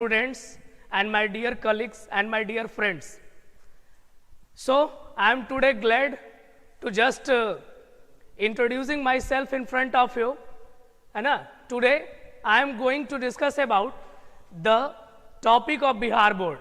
Students and my dear colleagues and my dear friends. So I am today glad to just introducing myself in front of you. Today I am going to discuss about the topic of Bihar board.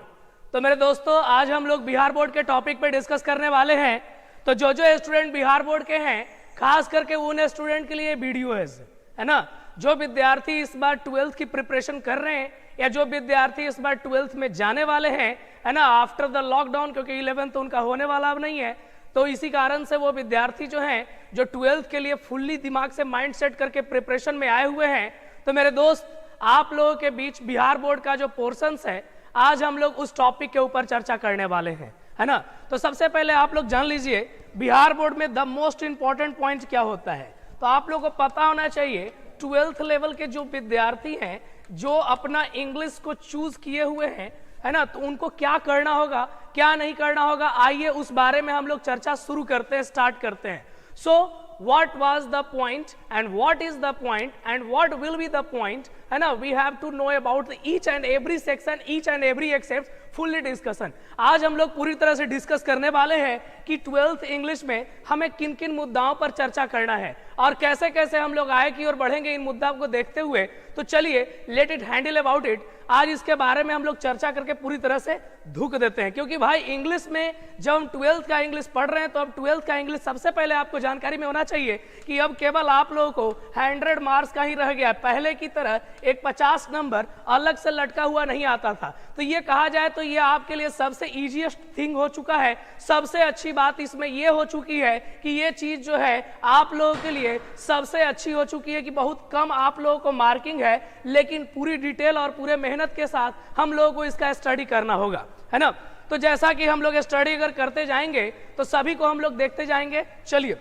तो मेरे दोस्तों आज हम लोग Bihar board के topic पे discuss करने वाले हैं. तो जो स्टूडेंट बिहार बोर्ड के हैं खास करके उन स्टूडेंट के लिए वीडियो है ना. जो विद्यार्थी इस बार 12th की प्रिपरेशन कर रहे हैं या जो विद्यार्थी इस बार 12th में जाने वाले हैं है ना आफ्टर द लॉकडाउन, क्योंकि 11th तो उनका होने वाला अब नहीं है, तो इसी कारण से वो विद्यार्थी जो हैं जो 12th के लिए फुल्ली दिमाग से माइंड सेट करके प्रिपरेशन में आए हुए हैं. तो मेरे दोस्त आप लोगों के बीच बिहार बोर्ड का जो पोर्शंस है आज हम लोग उस टॉपिक के ऊपर चर्चा करने वाले हैं, है ना. तो सबसे पहले आप लोग जान लीजिए बिहार बोर्ड में द मोस्ट इंपॉर्टेंट पॉइंट क्या होता है. तो आप लोगों को पता होना चाहिए 12th लेवल के जो विद्यार्थी हैं जो अपना इंग्लिश को चूज किए हुए हैं है ना, तो उनको क्या करना होगा क्या नहीं करना होगा, आइए उस बारे में हम लोग चर्चा शुरू करते हैं, स्टार्ट करते हैं. सो what was the point and what is the point and what will be the point, है ना. we have to know about each and every section, each and every except fully discussion. आज हम लोग पूरी तरह से डिस्कस करने वाले हैं कि 12th इंग्लिश में हमें किन किन मुद्दाओं पर चर्चा करना है और कैसे कैसे हम लोग आगे की ओर बढ़ेंगे इन मुद्दाओं को देखते हुए. तो चलिए let it handle about it. आज इसके बारे में हम लोग चर्चा करके पूरी तरह से धुक देते हैं, क्योंकि भाई इंग्लिश में जब हम 12th का इंग्लिश पढ़ रहे हैं तो अब 12th का इंग्लिश सबसे पहले आपको जानकारी में होना चाहिए कि अब केवल आप लोगों को 100 मार्क्स का ही रह गया. पहले की तरह एक 50 नंबर अलग से लटका हुआ नहीं आता था. तो ये कहा जाए तो ये आपके लिए सबसे इजीएस्ट थिंग हो चुका है. सबसे अच्छी बात इसमें ये हो चुकी है कि ये चीज जो है आप लोगों के लिए सबसे अच्छी हो चुकी है कि बहुत कम आप लोगों को मार्किंग है, लेकिन पूरी डिटेल और पूरे मेहनत के साथ हम लोगों को इसका स्टडी करना होगा, है ना. तो जैसा कि हम लोग स्टडी अगर करते जाएंगे तो सभी को हम लोग देखते जाएंगे. चलिए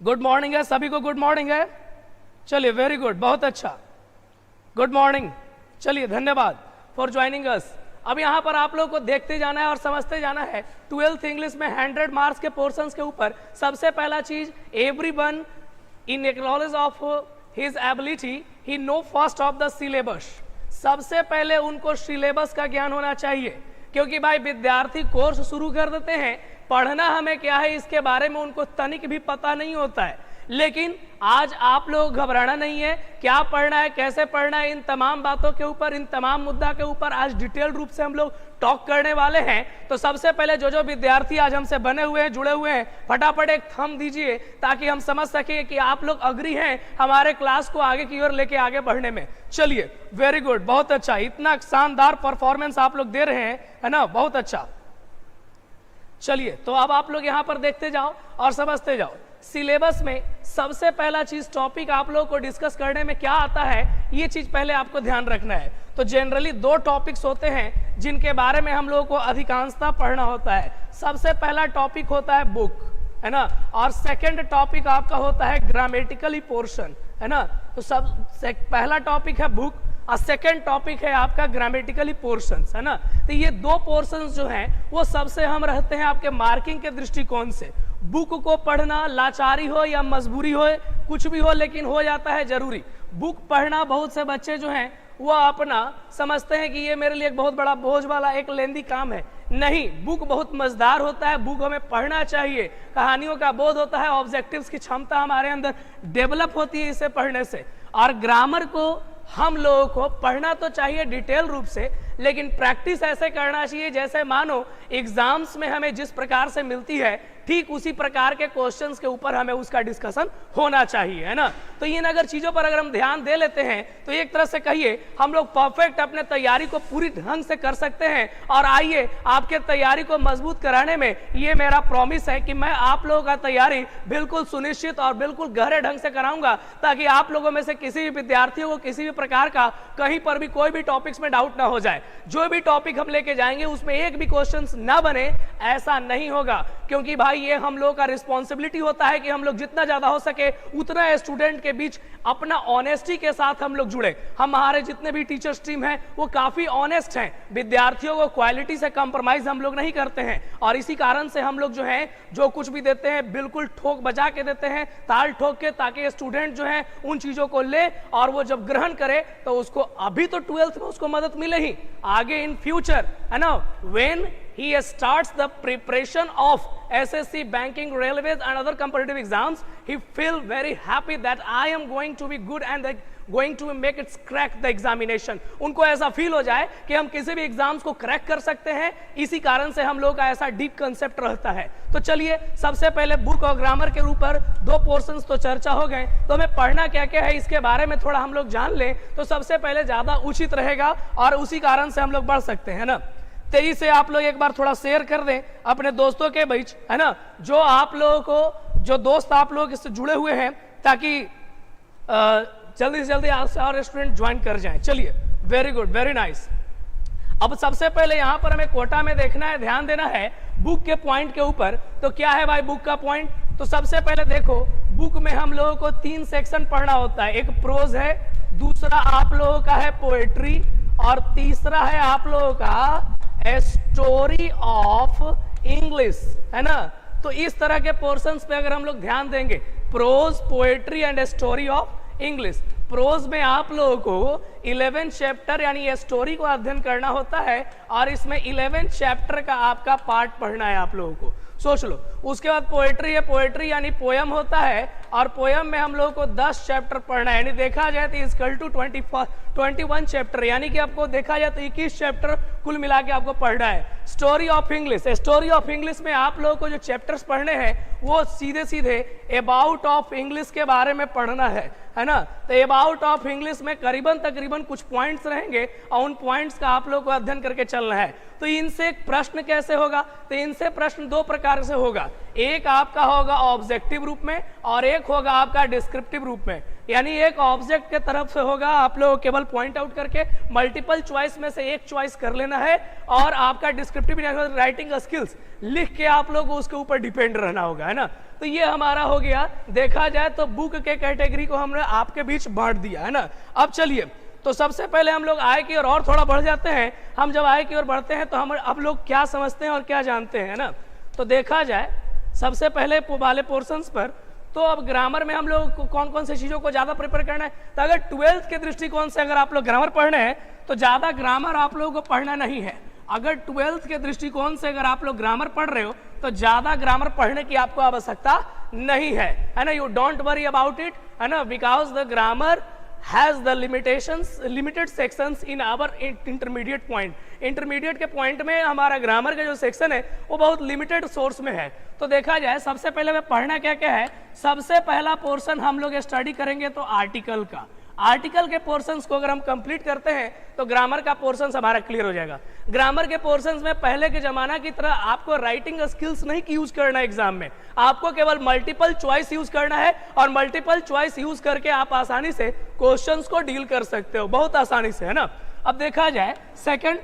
गुड मॉर्निंग है सभी को, गुड मॉर्निंग है. चलिए वेरी गुड, बहुत अच्छा, गुड मॉर्निंग. चलिए धन्यवाद फॉर ज्वाइनिंग अस. अब यहाँ पर आप लोग को देखते जाना है और समझते जाना है 12th इंग्लिश में 100 मार्क्स के पोर्शंस के ऊपर. सबसे पहला चीज everyone in acknowledge of his ability he know first of the syllabus. सबसे पहले उनको सिलेबस का ज्ञान होना चाहिए, क्योंकि भाई विद्यार्थी कोर्स शुरू कर देते हैं, पढ़ना हमें क्या है इसके बारे में उनको तनिक भी पता नहीं होता है. लेकिन आज आप लोग घबराना नहीं है, क्या पढ़ना है कैसे पढ़ना है इन तमाम बातों के ऊपर, इन तमाम मुद्दा के ऊपर आज डिटेल रूप से हम लोग टॉक करने वाले हैं. तो सबसे पहले जो विद्यार्थी आज हमसे बने हुए हैं जुड़े हुए हैं फटाफट एक थंब दीजिए ताकि हम समझ सके कि आप लोग अग्री हैं हमारे क्लास को आगे की ओर लेके आगे बढ़ने में. चलिए वेरी गुड, बहुत अच्छा, इतना शानदार परफॉर्मेंस आप लोग दे रहे हैं, है ना, बहुत अच्छा. चलिए तो अब आप लोग यहाँ पर देखते जाओ और समझते जाओ. सिलेबस में सबसे पहला चीज टॉपिक आप लोगों को डिस्कस करने में क्या आता है ये चीज पहले आपको ध्यान रखना है. तो जनरली 2 टॉपिक्स होते हैं जिनके बारे में हम लोगों को अधिकांशतः पढ़ना होता है. सबसे पहला टॉपिक होता है बुक, है ना, और सेकंड टॉपिक आपका होता है ग्रामेटिकली पोर्शन, है ना. तो पहला टॉपिक है बुक और सेकेंड टॉपिक है आपका ग्रामेटिकली पोर्शंस, है ना. तो ये 2 पोर्शंस जो हैं वो सबसे हम रहते हैं आपके मार्किंग के दृष्टिकोण से. बुक को पढ़ना लाचारी हो या मजबूरी हो कुछ भी हो, लेकिन हो जाता है जरूरी. बुक पढ़ना बहुत से बच्चे जो हैं वो अपना समझते हैं कि ये मेरे लिए एक बहुत बड़ा बोझ वाला एक लेंदी काम है. नहीं, बुक बहुत मजेदार होता है, बुक हमें पढ़ना चाहिए, कहानियों का बोध होता है, ऑब्जेक्टिव्स की क्षमता हमारे अंदर डेवलप होती है इसे पढ़ने से. और ग्रामर को हम लोगों को पढ़ना तो चाहिए डिटेल रूप से, लेकिन प्रैक्टिस ऐसे करना चाहिए जैसे मानो एग्जाम्स में हमें जिस प्रकार से मिलती है ठीक उसी प्रकार के क्वेश्चंस के ऊपर हमें उसका डिस्कशन होना चाहिए, है ना. तो इन अगर चीजों पर अगर हम ध्यान दे लेते हैं तो एक तरह से कहिए हम लोग परफेक्ट अपने तैयारी को पूरी ढंग से कर सकते हैं. और आइए आपके तैयारी को मजबूत कराने में ये मेरा प्रॉमिस है कि मैं आप लोगों का तैयारी बिल्कुल सुनिश्चित और बिल्कुल गहरे ढंग से कराऊंगा, ताकि आप लोगों में से किसी भी विद्यार्थियों को किसी भी प्रकार का कहीं पर भी कोई भी टॉपिक्स में डाउट ना हो जाए. जो भी टॉपिक हम लेके जाएंगे उसमें एक भी क्वेश्चन ना बने ऐसा नहीं होगा, क्योंकि भाई ये हम लोग का रिस्पॉन्सिबिलिटी होता है कि हम लोग जितना ज्यादा हो सके उतना स्टूडेंट के बीच अपना ऑनेस्टी के साथ हम लोग जुड़े। हमारे जितने भी टीचर्स टीम है वो काफी ऑनेस्ट हैं, विद्यार्थियों को क्वालिटी से कंप्रोमाइज हम लोग नहीं करते हैं, और इसी कारण से हम लोग जो है जो कुछ भी देते हैं बिल्कुल ठोक बजा के देते हैं, ताल ठोक के, ताकि स्टूडेंट जो है उन चीजों को ले और वो जब ग्रहण करे तो उसको अभी तो 12th में उसको मदद मिले ही, आगे इन फ्यूचर है ना, when he starts the preparation of SSC, banking, railways and other competitive exams, he feel very happy that I am going to be good and going to make it crack the examination। उनको ऐसा feel हो जाए कि हम किसी भी exams को crack कर सकते हैं, इसी कारण से हम लोग का ऐसा डीप कंसेप्ट रहता है। तो चलिए सबसे पहले बुक और ग्रामर के ऊपर दो पोर्शंस तो चर्चा हो गए, तो हमें पढ़ना क्या क्या है इसके बारे में थोड़ा हम लोग जान लें तो सबसे पहले ज्यादा उचित रहेगा, और उसी कारण से हम लोग बढ़ सकते हैं ना। तेजी से आप लोग एक बार थोड़ा शेयर कर दें अपने दोस्तों के बीच, है ना, जो आप लोगों को, जो दोस्त आप लोग इससे जुड़े हुए हैं, ताकि जल्दी से जल्दी और स्टूडेंट ज्वाइन कर जाएं। चलिए, वेरी गुड, वेरी नाइस। अब सबसे पहले यहां पर हमें कोटा में देखना है, ध्यान देना है बुक के पॉइंट के ऊपर। तो क्या है भाई बुक का पॉइंट? तो सबसे पहले देखो, बुक में हम लोगों को 3 सेक्शन पढ़ना होता है। एक प्रोज है, दूसरा आप लोगों का है पोएट्री, और तीसरा है आप लोगों का स्टोरी ऑफ इंग्लिश, है ना। तो इस तरह के पोर्शंस पे अगर हम लोग ध्यान देंगे, prose, poetry and story of English. Prose में आप लोगों को 11 चैप्टर यानी स्टोरी को अध्ययन करना होता है, और इसमें 11 चैप्टर का आपका पार्ट पढ़ना है आप लोगों को, सोच लो। उसके बाद पोएट्री है, पोएट्री यानी पोयम होता है, और पोयम में हम लोगों को 10 चैप्टर पढ़ना है, यानी देखा जाए तो इक्वल टू 21 चैप्टर, यानी कि आपको देखा जाए तो 21 चैप्टर कुल मिला के आपको पढ़ना है। Story of English, story of English में आप लोगों को जो चैप्टर्स पढ़ने हैं वो सीधे सीधे अबाउट ऑफ इंग्लिश के बारे में पढ़ना है ना। तो अबाउट ऑफ इंग्लिश में करीबन तकरीबन कुछ पॉइंट्स रहेंगे, और उन पॉइंट्स का आप लोगों को अध्ययन करके चलना है। तो इनसे एक प्रश्न कैसे होगा? तो इनसे प्रश्न 2 प्रकार से होगा, एक आपका होगा ऑब्जेक्टिव रूप में, और एक होगा आपका डिस्क्रिप्टिव रूप में। यानी एक ऑब्जेक्ट के तरफ से होगा, आप लोग केवल पॉइंट आउट करके मल्टीपल चॉइस में से एक चॉइस कर लेना है, और आपका डिस्क्रिप्टिव राइटिंग स्किल्स लिख के आप लोग उसके ऊपर डिपेंड रहना होगा, है ना। तो ये हमारा हो गया, देखा जाए तो बुक के कैटेगरी को हमने आपके बीच बांट दिया, है ना। अब चलिए, तो सबसे पहले हम लोग आय की और थोड़ा बढ़ जाते हैं। हम जब आय की ओर बढ़ते हैं तो हम अब लोग क्या समझते हैं और क्या जानते हैं ना। तो देखा जाए सबसे पहले वाले पोर्शंस पर, तो अब ग्रामर में हम लोग कौन कौन सी चीजों को ज्यादा प्रिपेयर करना है। तो अगर 12th के दृष्टिकोण से अगर आप लोग ग्रामर पढ़ने हैं तो ज्यादा ग्रामर आप लोगों को पढ़ना नहीं है। अगर 12th के दृष्टिकोण से अगर आप लोग ग्रामर पढ़ रहे हो तो ज्यादा ग्रामर पढ़ने की आपको आवश्यकता नहीं है ना। You don't worry about it, है ना, because the grammar has the limited sections in our intermediate point। Intermediate के पॉइंट में हमारा ग्रामर का जो सेक्शन है वो बहुत लिमिटेड सोर्स में है। तो देखा जाए सबसे पहले में पढ़ना क्या क्या है। सबसे पहला पोर्शन हम लोग स्टडी करेंगे तो आर्टिकल का। आर्टिकल के पोर्शंस को अगर हम कंप्लीट करते हैं तो ग्रामर का पोर्शन हमारा क्लियर हो जाएगा। ग्रामर के पोर्शंस में पहले के जमाना की तरह आपको राइटिंग स्किल्स नहीं यूज करना है एग्जाम में, आपको केवल मल्टीपल चॉइस यूज करना है, और मल्टीपल चॉइस यूज करके आप आसानी से क्वेश्चंस को डील कर सकते हो, बहुत आसानी से, है ना। अब देखा जाए सेकंड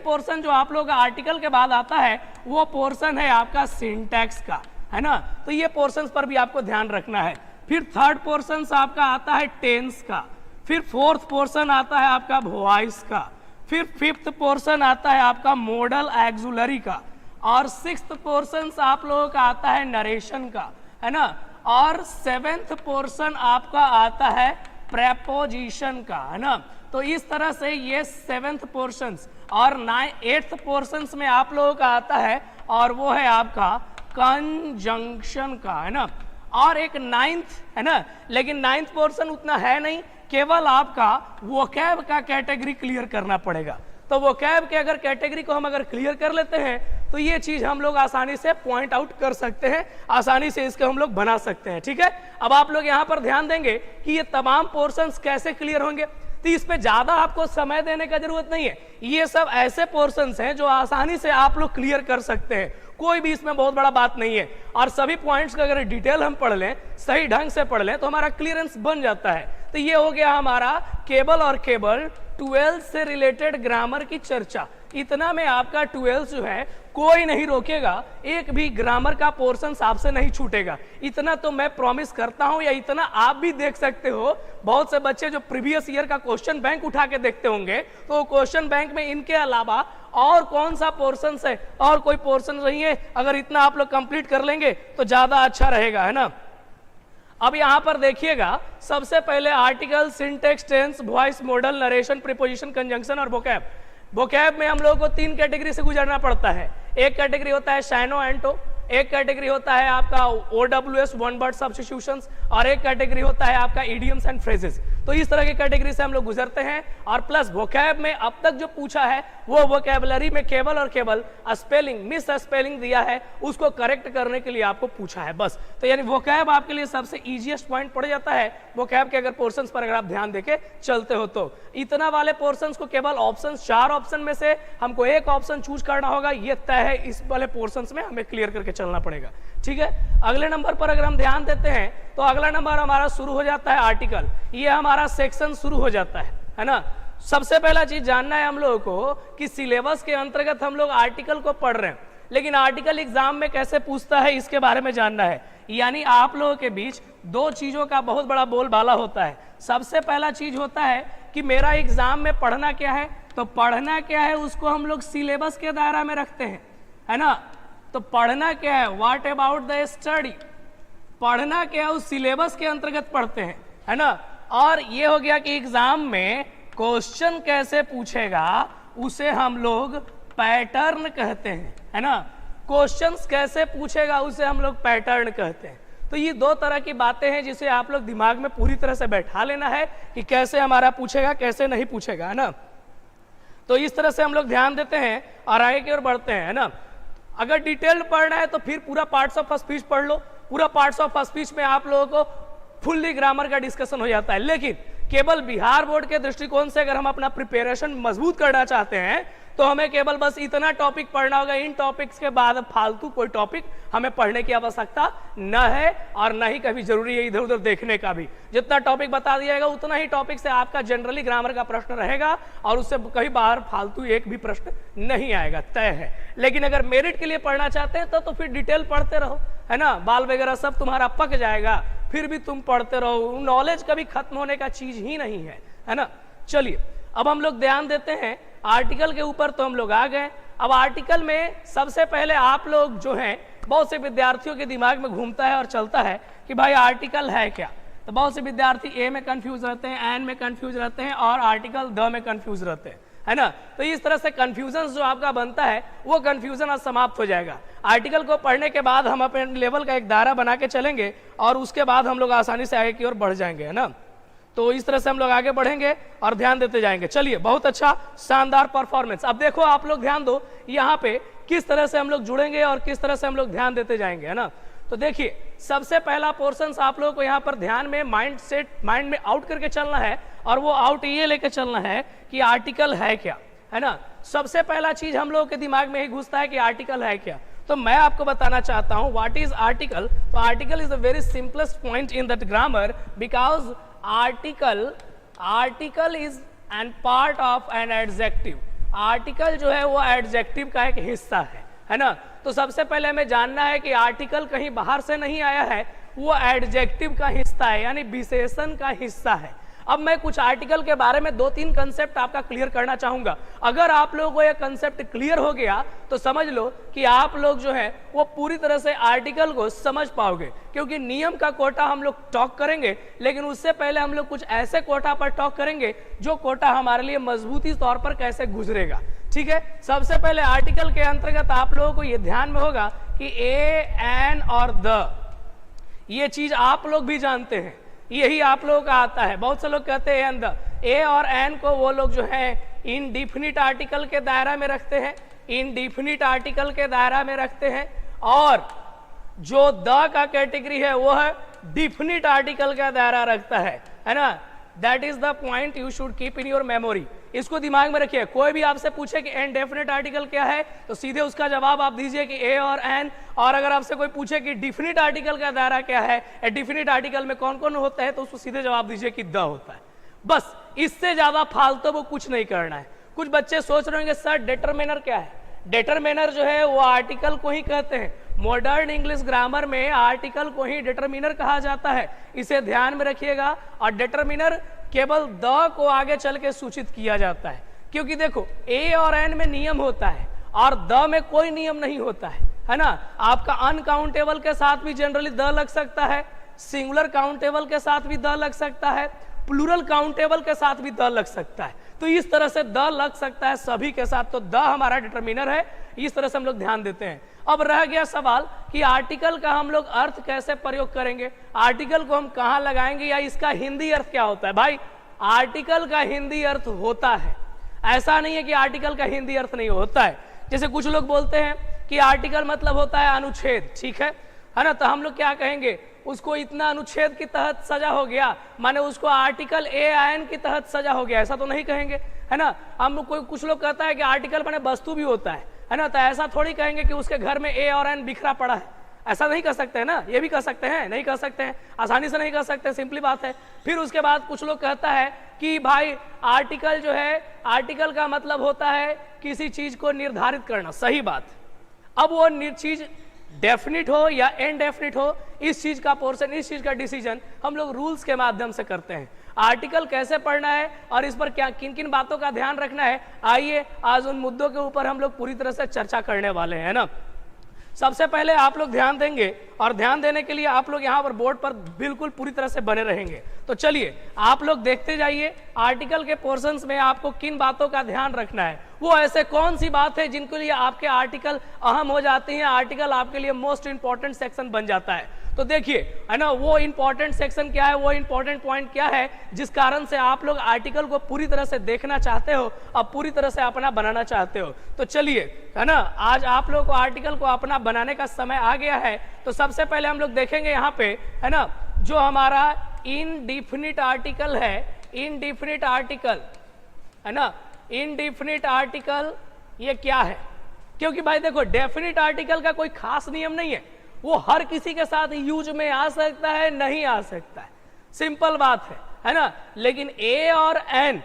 पोर्शन जो आप लोग आर्टिकल के बाद आता है वो पोर्शन है आपका सिंटैक्स का, है ना। तो ये पोर्शंस पर भी आपको ध्यान रखना है। फिर थर्ड पोर्शन आपका आता है टेंस का, फिर फोर्थ पोर्शन आता है आपका वॉइस का, फिर फिफ्थ पोर्शन आता है आपका मॉडल एक्सुलरी का, और सिक्स्थ पोर्शन आप लोगों का आता है नरेशन का, है ना, और सेवेंथ पोर्शन आपका आता है प्रेपोजिशन का, है ना। तो इस तरह से ये सेवेंथ पोर्शन, और 8th पोर्शन में आप लोगों का आता है और वो है आपका कंजंक्शन का, है ना। और एक 9th, है ना, लेकिन 9th पोर्शन उतना है नहीं, केवल आपका वोकैब का कैटेगरी क्लियर करना पड़ेगा। तो वोकैब के अगर कैटेगरी को हम अगर क्लियर कर लेते हैं तो ये चीज हम लोग आसानी से पॉइंट आउट कर सकते हैं, आसानी से इसको हम लोग बना सकते हैं, ठीक है। अब आप लोग यहाँ पर ध्यान देंगे कि ये तमाम पोर्शंस कैसे क्लियर होंगे। तो इस पे ज्यादा आपको समय देने का जरूरत नहीं है, ये सब ऐसे पोर्शंस हैं जो आसानी से आप लोग क्लियर कर सकते हैं, कोई भी इसमें बहुत बड़ा बात नहीं है। और सभी पॉइंट्स का अगर डिटेल हम पढ़ लें, सही ढंग से पढ़ लें, तो हमारा क्लियरेंस बन जाता है। तो ये हो गया हमारा केबल और केबल 12th से रिलेटेड ग्रामर की चर्चा। इतना में आपका 12th जो है कोई नहीं रोकेगा, एक भी ग्रामर का पोर्शन आपसे नहीं छूटेगा, इतना तो मैं प्रॉमिस करता हूं, या इतना आप भी देख सकते हो। बहुत से बच्चे जो प्रीवियस ईयर का क्वेश्चन बैंक उठा के देखते होंगे, तो क्वेश्चन बैंक में इनके अलावा और कौन सा पोर्शन है, और कोई पोर्शन नहीं है। अगर इतना आप लोग कंप्लीट कर लेंगे तो ज्यादा अच्छा रहेगा, है ना। अब यहां पर देखिएगा, सबसे पहले article, syntax, tense, voice, modal, narration, preposition, conjunction और वोकैब। वोकैब में हम लोगों को 3 कैटेगरी से गुजरना पड़ता है। एक कैटेगरी होता है शाइनो एंटो, एक कैटेगरी होता है आपका OWS, वन वर्ड सब्स्टिट्यूशंस, और एक कैटेगरी होता है आपका इडियम्स एंड फ्रेजेस। तो इस तरह की कैटेगरी से हम लोग गुजरते हैं। और प्लस वोकैब में अब तक जो पूछा है वो वोकैबुलरी में केवल और केवल स्पेलिंग, मिस स्पेलिंग दिया है, उसको करेक्ट करने के लिए आपको पूछा है बस। तो यानी वोकैब आपके लिए सबसे इजीएस्ट पॉइंट पड़ जाता है। वोकैब के अगर पोर्शंस पर अगर आप ध्यान देके चलते हो तो इतना वाले पोर्शंस को केवल ऑप्शन, 4 ऑप्शन में से हमको एक ऑप्शन चूज करना होगा, ये तय है। इस वाले पोर्शंस में हमें क्लियर करके चलना पड़ेगा, ठीक है। अगले नंबर पर अगर हम ध्यान देते हैं तो अगला नंबर हमारा शुरू हो जाता है आर्टिकल। ये हमारा सेक्शन शुरू हो जाता है ना। सबसे पहला चीज जानना है हम लोगों को कि सिलेबस के अंतर्गत हम लोग आर्टिकल को पढ़ रहे हैं, लेकिन आर्टिकल एग्जाम में कैसे पूछता है इसके बारे में जानना है। यानी आप लोगों के बीच 2 चीजों का बहुत बड़ा बोलबाला होता है। सबसे पहला चीज होता है कि मेरा एग्जाम में पढ़ना क्या है, तो पढ़ना क्या है उसको हम लोग सिलेबस के दायरा में रखते हैं, है ना। तो पढ़ना क्या है, व्हाट अबाउट द स्टडी, पढ़ना क्या है उस सिलेबस के अंतर्गत पढ़ते हैं, है ना। और ये हो गया कि एग्जाम में क्वेश्चन कैसे पूछेगा उसे हम लोग पैटर्न कहते हैं, है ना। क्वेश्चंस कैसे पूछेगा उसे हम लोग पैटर्न कहते हैं। तो ये 2 तरह की बातें हैं जिसे आप लोग दिमाग में पूरी तरह से बैठा लेना है कि कैसे हमारा पूछेगा, कैसे नहीं पूछेगा, है ना। तो इस तरह से हम लोग ध्यान देते हैं और आगे की ओर बढ़ते हैं, है ना। अगर डिटेल्ड पढ़ना है तो फिर पूरा पार्ट्स ऑफ स्पीच पढ़ लो। पूरा पार्ट्स ऑफ स्पीच में आप लोगों को फुल्ली ग्रामर का डिस्कशन हो जाता है। लेकिन केवल बिहार बोर्ड के दृष्टिकोण से अगर हम अपना प्रिपरेशन मजबूत करना चाहते हैं तो हमें केवल बस इतना टॉपिक पढ़ना होगा। इन टॉपिक्स के बाद फालतू कोई टॉपिक हमें पढ़ने की आवश्यकता न है और न ही कभी जरूरी है इधर उधर देखने का भी। जितना टॉपिक बता दिया जाएगा उतना ही टॉपिक से आपका जनरली ग्रामर का प्रश्न रहेगा और उससे कहीं बाहर फालतू एक भी प्रश्न नहीं आएगा, तय है। लेकिन अगर मेरिट के लिए पढ़ना चाहते हैं तो फिर डिटेल पढ़ते रहो, है ना। बाल वगैरह सब तुम्हारा पक जाएगा, फिर भी तुम पढ़ते रहो। नॉलेज कभी खत्म होने का चीज ही नहीं है ना। चलिए अब हम लोग ध्यान देते हैं आर्टिकल के ऊपर। तो हम लोग आ गए। अब आर्टिकल में सबसे पहले आप लोग जो हैं, बहुत से विद्यार्थियों के दिमाग में घूमता है और चलता है कि भाई आर्टिकल है क्या। तो बहुत से विद्यार्थी ए में कंफ्यूज रहते हैं, एन में कंफ्यूज रहते हैं और आर्टिकल द में कंफ्यूज रहते हैं, है ना। तो इस तरह से कंफ्यूजन जो आपका बनता है वो कंफ्यूजन आज समाप्त हो जाएगा। आर्टिकल को पढ़ने के बाद हम अपने लेवल का एक दायरा बना के चलेंगे और उसके बाद हम लोग आसानी से आगे की ओर बढ़ जाएंगे, है ना। तो इस तरह से हम लोग आगे बढ़ेंगे और ध्यान देते जाएंगे। चलिए, बहुत अच्छा, शानदार परफॉर्मेंस। अब देखो आप लोग ध्यान दो यहाँ पे किस तरह से हम लोग जुड़ेंगे और किस तरह से हम लोग ध्यान देते जाएंगे, है ना। तो देखिए सबसे पहला पोर्शन आप लोगों को यहाँ पर ध्यान में माइंड में आउट करके चलना है और वो आउट ये लेके चलना है कि आर्टिकल है क्या, है ना। सबसे पहला चीज हम लोगों के दिमाग में ही घुसता है कि आर्टिकल है क्या। तो मैं आपको बताना चाहता हूं व्हाट इज आर्टिकल। तो article is the very simplest point in that grammar because article is an part of an adjective. Article जो है वो एडजेक्टिव का एक हिस्सा है ना। तो सबसे पहले हमें जानना है कि आर्टिकल कहीं बाहर से नहीं आया है, वो एडजेक्टिव का हिस्सा है, यानी विशेषण का हिस्सा है। अब मैं कुछ आर्टिकल के बारे में 2-3 कंसेप्ट आपका क्लियर करना चाहूंगा। अगर आप लोगों को यह कंसेप्ट क्लियर हो गया तो समझ लो कि आप लोग जो है वो पूरी तरह से आर्टिकल को समझ पाओगे, क्योंकि नियम का कोटा हम लोग टॉक करेंगे, लेकिन उससे पहले हम लोग कुछ ऐसे कोटा पर टॉक करेंगे जो कोटा हमारे लिए मजबूती तौर पर कैसे गुजरेगा, ठीक है। सबसे पहले आर्टिकल के अंतर्गत आप लोगों को यह ध्यान में होगा कि ए, एन और द, ये चीज आप लोग भी जानते हैं, यही आप लोगों का आता है। बहुत से लोग कहते हैं द, ए और एन को वो लोग जो है इनडिफिनिट आर्टिकल के दायरा में रखते हैं, इनडिफिनिट आर्टिकल के दायरा में रखते हैं, और जो द का कैटेगरी है वो है डिफिनिट आर्टिकल का दायरा रखता है ना। That is the point you should keep in your memory. इसको दिमाग में रखिए। कोई भी आपसे पूछे कि इनडेफिनिट आर्टिकल क्या है तो सीधे उसका जवाब आप दीजिए कि ए और एन। और अगर आपसे कोई पूछे कि डिफिनिट आर्टिकल का दायरा क्या है, डिफिनिट आर्टिकल में कौन कौन होता है, तो उसको सीधे जवाब दीजिए कि द होता है। बस इससे ज्यादा फालतू वो कुछ नहीं करना है। कुछ बच्चे सोच रहे होंगे सर डिटरमिनर क्या है? डिटरमिनर जो है वो आर्टिकल को ही कहते हैं। मॉडर्न इंग्लिश ग्रामर में आर्टिकल को ही डिटरमिनर कहा जाता है, इसे ध्यान में रखिएगा। और डिटरमिनर केवल द को आगे चल के सूचित किया जाता है, क्योंकि देखो ए और एन में नियम होता है और द में कोई नियम नहीं होता है ना। आपका अनकाउंटेबल के साथ भी जनरली द लग सकता है, सिंगुलर काउंटेबल के साथ भी द लग सकता है, प्लूरल काउंटेबल के साथ भी द लग सकता है। तो इस तरह से द लग सकता है सभी के साथ, तो द हमारा डिटरमिनर है। इस तरह से हम लोग ध्यान देते हैं। अब रह गया सवाल कि आर्टिकल का हम लोग अर्थ कैसे प्रयोग करेंगे, आर्टिकल को हम कहां लगाएंगे या इसका हिंदी अर्थ क्या होता है। भाई आर्टिकल का हिंदी अर्थ होता है, ऐसा नहीं है कि आर्टिकल का हिंदी अर्थ नहीं होता है। जैसे कुछ लोग बोलते हैं कि आर्टिकल मतलब होता है अनुच्छेद, ठीक है ना। तो हम लोग क्या कहेंगे, उसको इतना अनुच्छेद के तहत सजा हो गया, माने उसको आर्टिकल ए एन के तहत सजा हो गया, ऐसा तो नहीं कहेंगे, है ना। हम कोई कुछ लोग कहता है कि आर्टिकल माने वस्तु भी होता है ना। तो ऐसा थोड़ी कहेंगे कि उसके घर में ए और एन बिखरा पड़ा है, ऐसा नहीं कर सकते हैं ना। ये भी कर सकते हैं, नहीं कर सकते हैं, आसानी से नहीं कर सकते, सिंपली बात है। फिर उसके बाद कुछ लोग कहता है कि भाई आर्टिकल जो है, आर्टिकल का मतलब होता है किसी चीज को निर्धारित करना, सही बात। अब वो चीज डेफिनिट हो या इनडेफिनिट हो, इस चीज का पोर्शन, इस चीज का डिसीजन हम लोग रूल्स के माध्यम से करते हैं। आर्टिकल कैसे पढ़ना है और इस पर क्या किन किन बातों का ध्यान रखना है, आइए आज उन मुद्दों के ऊपर हम लोग पूरी तरह से चर्चा करने वाले हैं ना। सबसे पहले आप लोग ध्यान देंगे, और ध्यान देने के लिए आप लोग यहाँ पर बोर्ड पर बिल्कुल पूरी तरह से बने रहेंगे। तो चलिए आप लोग देखते जाइए आर्टिकल के पोर्शंस में आपको किन बातों का ध्यान रखना है। वो ऐसे कौन सी बात है जिनको लिए आपके आर्टिकल अहम हो जाती हैं, आर्टिकल आपके लिए मोस्ट इंपॉर्टेंट सेक्शन बन जाता है। तो देखिए है ना, वो इंपॉर्टेंट सेक्शन क्या है, वो इंपॉर्टेंट पॉइंट क्या है जिस कारण से आप लोग आर्टिकल को पूरी तरह से देखना चाहते हो और पूरी तरह से अपना बनाना चाहते हो। तो चलिए है ना, आज आप लोग को आर्टिकल को अपना बनाने का समय आ गया है। तो सबसे पहले हम लोग देखेंगे यहाँ पे है ना, जो हमारा इनडिफिनिट आर्टिकल है, इनडिफिनिट आर्टिकल है ना, इनडिफिनिट आर्टिकल ये क्या है। क्योंकि भाई देखो डेफिनिट आर्टिकल का कोई खास नियम नहीं है, वो हर किसी के साथ यूज में आ सकता है, नहीं आ सकता है, सिंपल बात है ना। लेकिन ए और एन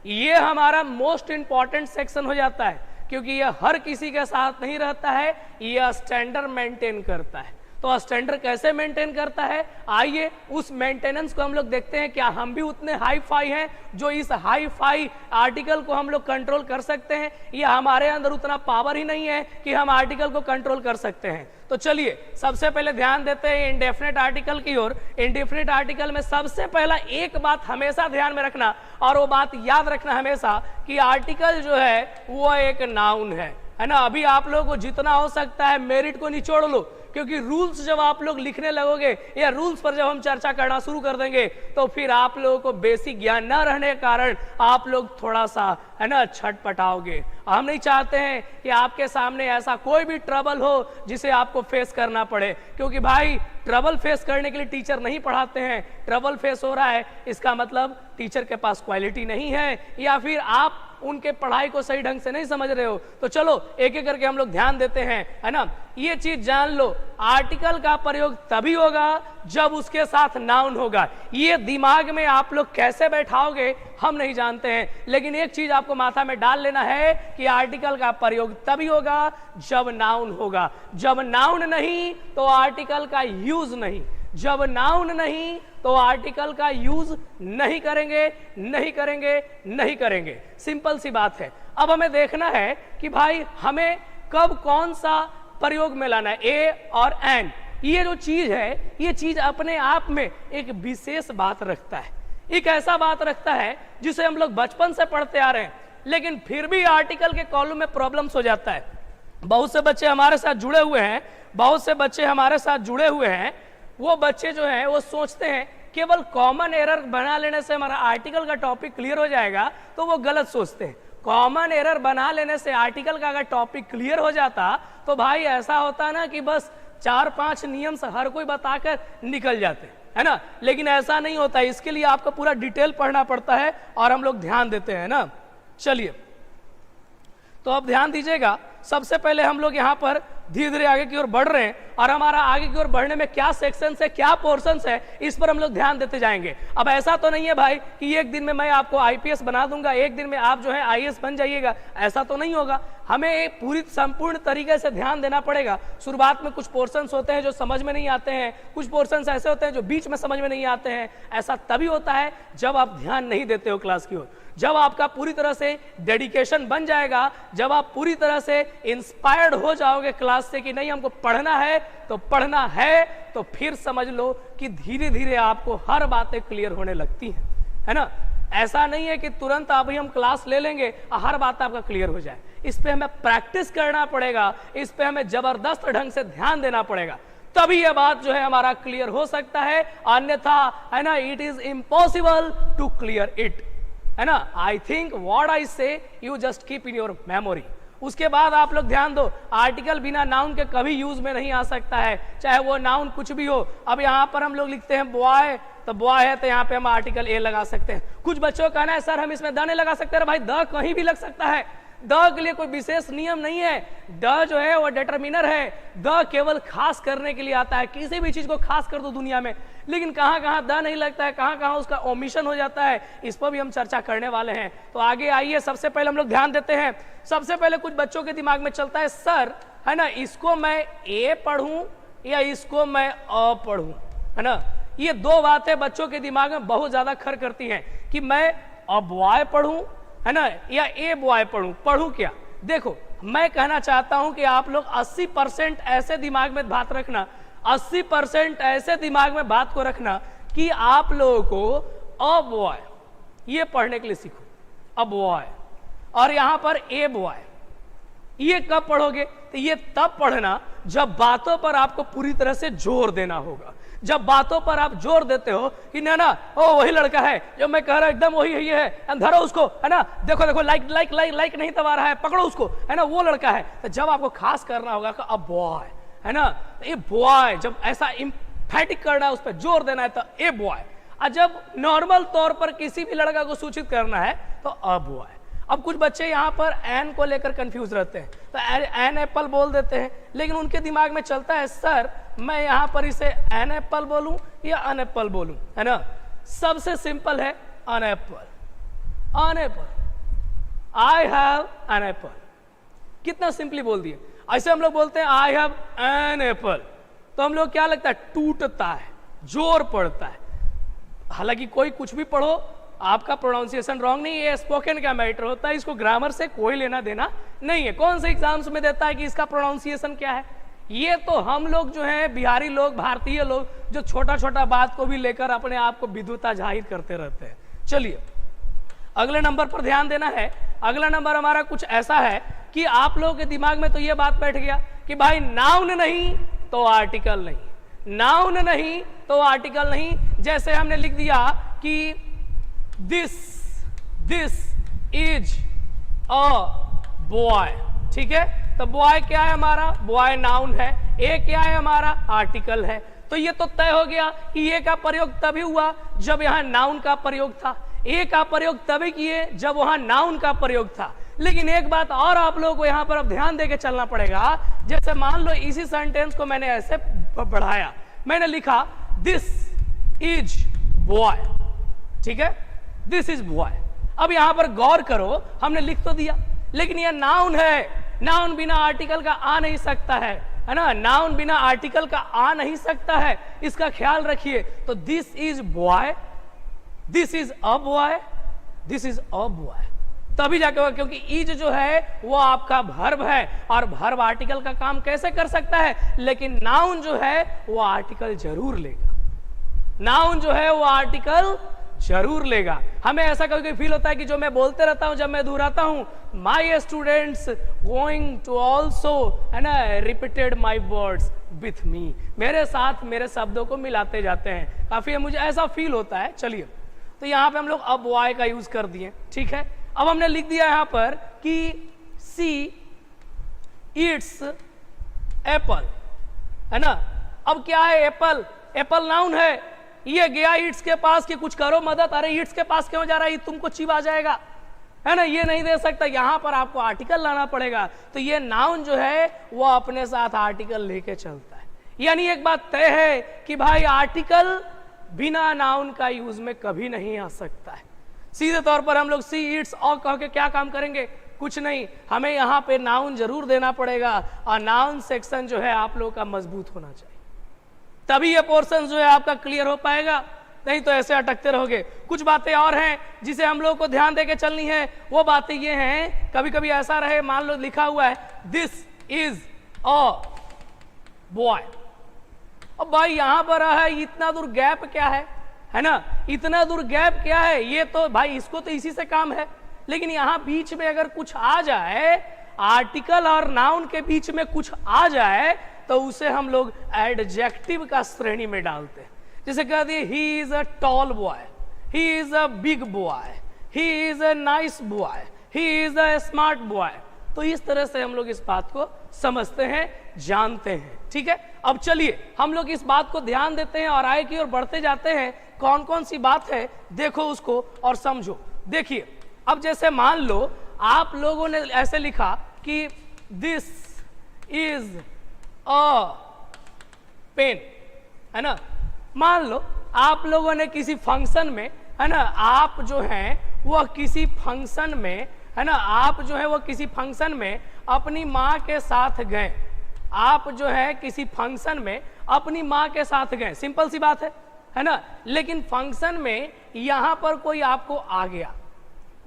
ये हमारा मोस्ट इंपॉर्टेंट सेक्शन हो जाता है, क्योंकि ये हर किसी के साथ नहीं रहता है, ये स्टैंडर्ड मेंटेन करता है। तो स्टैंडर्ड कैसे मेंटेन करता है, आइए उस मेंटेनेंस को हम लोग देखते हैं। क्या हम भी उतने हाई फाई हैं जो इस हाई फाई आर्टिकल को हम लोग कंट्रोल कर सकते हैं, या हमारे अंदर उतना पावर ही नहीं है कि हम आर्टिकल को कंट्रोल कर सकते हैं। तो चलिए सबसे पहले ध्यान देते हैं इंडेफिनिट आर्टिकल की ओर। इंडेफिनिट आर्टिकल में सबसे पहला एक बात हमेशा ध्यान में रखना, और वो बात याद रखना हमेशा कि आर्टिकल जो है वो एक नाउन है ना। अभी आप लोगों को जितना हो सकता है मेरिट को निचोड़ लो, क्योंकि रूल्स जब आप लोग लिखने लगोगे या रूल्स पर जब हम चर्चा करना शुरू कर देंगे तो फिर आप लोगों को बेसिक ज्ञान न रहने के कारण आप लोग थोड़ा सा है ना छटपटाओगे। हम नहीं चाहते हैं कि आपके सामने ऐसा कोई भी ट्रबल हो जिसे आपको फेस करना पड़े, क्योंकि भाई ट्रबल फेस करने के लिए टीचर नहीं पढ़ाते हैं। ट्रबल फेस हो रहा है इसका मतलब टीचर के पास क्वालिटी नहीं है, या फिर आप उनके पढ़ाई को सही ढंग से नहीं समझ रहे हो। तो चलो एक एक करके हम लोग ध्यान देते हैं है ना। ये चीज जान लो, आर्टिकल का प्रयोग तभी होगा जब उसके साथ नाउन होगा। ये दिमाग में आप लोग कैसे बैठाओगे हम नहीं जानते हैं, लेकिन एक चीज आपको माथा में डाल लेना है कि आर्टिकल का प्रयोग तभी होगा जब नाउन होगा। जब नाउन नहीं तो आर्टिकल का यूज नहीं, जब नाउन नहीं तो आर्टिकल का यूज नहीं करेंगे, नहीं करेंगे, नहीं करेंगे। सिंपल सी बात है। अब हमें देखना है कि भाई हमें कब कौन सा प्रयोग में लाना है, ए और एन। ये जो चीज है ये चीज अपने आप में एक विशेष बात रखता है, एक ऐसा बात रखता है जिसे हम लोग बचपन से पढ़ते आ रहे हैं, लेकिन फिर भी आर्टिकल के कॉलम में प्रॉब्लम्स हो जाता है। बहुत से बच्चे हमारे साथ जुड़े हुए हैं, बहुत से बच्चे हमारे साथ जुड़े हुए हैं। वो बच्चे जो हैं वो सोचते हैं केवल कॉमन एरर बना लेने से हमारा आर्टिकल का टॉपिक क्लियर हो जाएगा, तो वो गलत सोचते हैं। कॉमन एरर बना लेने से आर्टिकल का अगर टॉपिक क्लियर हो जाता तो भाई ऐसा होता ना कि बस 4-5 नियम से हर कोई बताकर निकल जाते है ना, लेकिन ऐसा नहीं होता। इसके लिए आपको पूरा डिटेल पढ़ना पड़ता है और हम लोग ध्यान देते हैं ना। चलिए तो अब ध्यान दीजिएगा, सबसे पहले हम लोग यहाँ पर धीरे धीरे आगे की ओर बढ़ रहे हैं, और हमारा आगे की ओर बढ़ने में क्या सेक्शंस है, क्या पोर्शंस है, इस पर हम लोग ध्यान देते जाएंगे। अब ऐसा तो नहीं है भाई कि एक दिन में मैं आपको आईपीएस बना दूंगा, एक दिन में आप जो है आईएएस बन जाइएगा, ऐसा तो नहीं होगा। हमें एक पूरी संपूर्ण तरीके से ध्यान देना पड़ेगा। शुरुआत में कुछ पोर्शंस होते हैं जो समझ में नहीं आते हैं, कुछ पोर्शंस ऐसे होते हैं जो बीच में समझ में नहीं आते हैं। ऐसा तभी होता है जब आप ध्यान नहीं देते हो क्लास की ओर। जब आपका पूरी तरह से डेडिकेशन बन जाएगा, जब आप पूरी तरह से इंस्पायर्ड हो जाओगे क्लास से कि नहीं हमको पढ़ना है तो पढ़ना है, तो फिर समझ लो कि धीरे धीरे आपको हर बातें क्लियर होने लगती हैं, है ना। ऐसा नहीं है कि तुरंत अभी हम क्लास ले लेंगे और हर बात आपका क्लियर हो जाए। इस पे हमें प्रैक्टिस करना पड़ेगा, इस पे हमें जबरदस्त ढंग से ध्यान देना पड़ेगा, तभी यह बात जो है हमारा क्लियर हो सकता है। अन्यथा है ना, it is impossible to clear it, है ना। I think what I say you just keep in your memory. उसके बाद आप लोग ध्यान दो, आर्टिकल बिना नाउन के कभी यूज में नहीं आ सकता है, चाहे वो नाउन कुछ भी हो। अब यहां पर हम लोग लिखते हैं बॉय, तो बॉय है तो यहाँ पे हम आर्टिकल ए लगा सकते हैं। कुछ बच्चों का कहना है सर हम इसमें द नहीं लगा सकते। भाई द कहीं भी लग सकता है, द के लिए कोई विशेष नियम नहीं है। द जो है वो डिटरमिनर है, द केवल खास करने के लिए आता है, किसी भी चीज को खास कर दो दुनिया में। लेकिन कहां कहां द नहीं लगता है, कहां कहां उसका ओमिशन हो जाता है, इस पर भी हम चर्चा करने वाले हैं। तो आगे आइए, सबसे पहले हम लोग ध्यान देते हैं। सबसे पहले कुछ बच्चों के दिमाग में चलता है सर है ना, इसको मैं ए पढ़ूं या इसको मैं अ पढ़ूं, है ना। ये दो बातें बच्चों के दिमाग में बहुत ज्यादा खर करती हैं कि मैं अ बॉय पढ़ूं, है ना, या ए बॉय पढ़ूं क्या। देखो मैं कहना चाहता हूं कि आप लोग 80% ऐसे दिमाग में बात रखना, 80% ऐसे दिमाग में बात को रखना कि आप लोगों को अ बॉय ये पढ़ने के लिए सीखो, अ बॉय, और यहां पर ए बॉय। ये कब पढ़ोगे, तो ये तब पढ़ना जब बातों पर आपको पूरी तरह से जोर देना होगा। जब बातों पर आप जोर देते हो कि ना ना ओ वही लड़का है जो मैं कह रहा हूं, एकदम वही है, धरो उसको, है ना, देखो देखो लाइक लाइक लाइक लाइक नहीं दबा रहा है, पकड़ो उसको, है ना, वो लड़का है। तो जब आपको खास करना होगा कि अब बॉय, है ना, ये बॉय, जब ऐसा इम्फेटिक करना है, उस पर जोर देना है तो ए बॉय। और जब नॉर्मल तौर पर किसी भी लड़का को सूचित करना है तो अ बॉय। अब कुछ बच्चे यहाँ पर एन को लेकर कंफ्यूज रहते हैं, तो एन एप्पल बोल देते हैं, लेकिन उनके दिमाग में चलता है सर मैं यहाँ पर इसे एन एप्पल बोलूं या अन एप्पल बोलूं, है ना। सबसे सिंपल है an apple, an apple, I have an apple. कितना सिंपली बोल दिए। ऐसे हम लोग बोलते हैं आई हैव एन एप्पल, तो हम लोग क्या लगता है, टूटता है, जोर पड़ता है। हालांकि कोई कुछ भी पढ़ो, आपका प्रोनाउंसिएशन रॉन्ग नहीं है, स्पोकन का मैटर होता है, इसको ग्रामर से कोई लेना देना नहीं है। कौन से एग्जाम्स में देता है कि इसका प्रोनाउंसिएशन क्या है। ये तो हम लोग जो है बिहारी लोग, भारतीय लोग, जो छोटा छोटा बात को भी लेकर अपने आप को विद्वता जाहिर करते रहते हैं। चलिए अगले नंबर पर ध्यान देना है। अगला नंबर हमारा कुछ ऐसा है कि आप लोगों के दिमाग में तो ये बात बैठ गया कि भाई नाउन नहीं तो आर्टिकल नहीं, नाउन नहीं तो आर्टिकल नहीं। जैसे हमने लिख दिया कि दिस इज अ बॉय, ठीक है, तो बॉय क्या है हमारा, बॉय नाउन है, ए क्या है हमारा, आर्टिकल है। तो ये तो तय हो गया कि ये का प्रयोग तभी हुआ जब यहां नाउन का प्रयोग था, ए का प्रयोग तभी किए जब वहां नाउन का प्रयोग था। लेकिन एक बात और आप लोगों को यहां पर अब ध्यान देके चलना पड़ेगा। जैसे मान लो इसी सेंटेंस को मैंने ऐसे बढ़ाया, मैंने लिखा दिस इज बॉय, ठीक है, दिस इज बॉय। अब यहां पर गौर करो, हमने लिख तो दिया, लेकिन यह नाउन है, नाउन बिना आर्टिकल का आ नहीं सकता है ना, नाउन बिना आर्टिकल का आ नहीं सकता है, इसका ख्याल रखिए। तो this is boy, this is a boy, this is a boy, तभी जाके होगा, क्योंकि इज जो है वो आपका वर्ब है, और वर्ब आर्टिकल का काम कैसे कर सकता है, लेकिन नाउन जो है वो आर्टिकल जरूर लेगा, नाउन जो है वो आर्टिकल जरूर लेगा। हमें ऐसा कभी फील होता है कि जो मैं बोलते रहता हूं, जब मैं दोहराता हूं, my students going to also, है ना, repeated my words with me, मेरे साथ मेरे शब्दों को मिलाते जाते हैं, काफी मुझे ऐसा फील होता है। चलिए तो यहां पे हम लोग अब बॉय का यूज कर दिए, ठीक है। अब हमने लिख दिया यहां पर कि सी ईट्स एप्पल, है ना। अब क्या है, एप्पल, एप्पल नाउन है, ये गया ईट्स के पास कि कुछ करो मदद, अरे ईट्स के पास क्यों जा रहा है, तुमको चिब आ जाएगा, है ना, ये नहीं दे सकता, यहां पर आपको आर्टिकल लाना पड़ेगा। तो ये नाउन जो है वो अपने साथ आर्टिकल लेके चलता है। यानी एक बात तय है कि भाई आर्टिकल बिना नाउन का यूज में कभी नहीं आ सकता है। सीधे तौर पर हम लोग सी इट्स और कह के क्या काम करेंगे, कुछ नहीं, हमें यहाँ पे नाउन जरूर देना पड़ेगा और नाउन सेक्शन जो है आप लोगों का मजबूत होना चाहिए, तभी ये पोर्शन जो है आपका क्लियर हो पाएगा, नहीं तो ऐसे अटकते रहोगे। कुछ बातें और हैं जिसे हम लोग को ध्यान देके चलनी है। वो बातें ये हैं, कभी कभी ऐसा रहे, मान लो लिखा हुआ है दिस इज अ बॉय, अब भाई यहां पर है, इतना दूर गैप क्या है ना, इतना दूर गैप क्या है, ये तो भाई इसको तो इसी से काम है। लेकिन यहां बीच में अगर कुछ आ जाए, आर्टिकल और नाउन के बीच में कुछ आ जाए, तो उसे हम लोग एडजेक्टिव का श्रेणी में डालते हैं। जैसे कह दिए he is a tall boy, he is a big boy, he is a nice boy, he is a smart boy. तो इस तरह से हम लोग इस बात को समझते हैं, जानते हैं। ठीक है, अब चलिए हम लोग इस बात को ध्यान देते हैं और आगे की ओर बढ़ते जाते हैं। कौन कौन सी बात है देखो उसको और समझो। देखिए, अब जैसे मान लो आप लोगों ने ऐसे लिखा कि दिस इज अ पेन, है ना। मान लो आप लोगों ने किसी फंक्शन में, है ना, आप जो है वह किसी फंक्शन में, है ना, आप जो है वो किसी फंक्शन में अपनी माँ के साथ गए, आप जो है किसी फंक्शन में अपनी माँ के साथ गए, सिंपल सी बात है ना। लेकिन फंक्शन में यहां पर कोई आपको आ गया,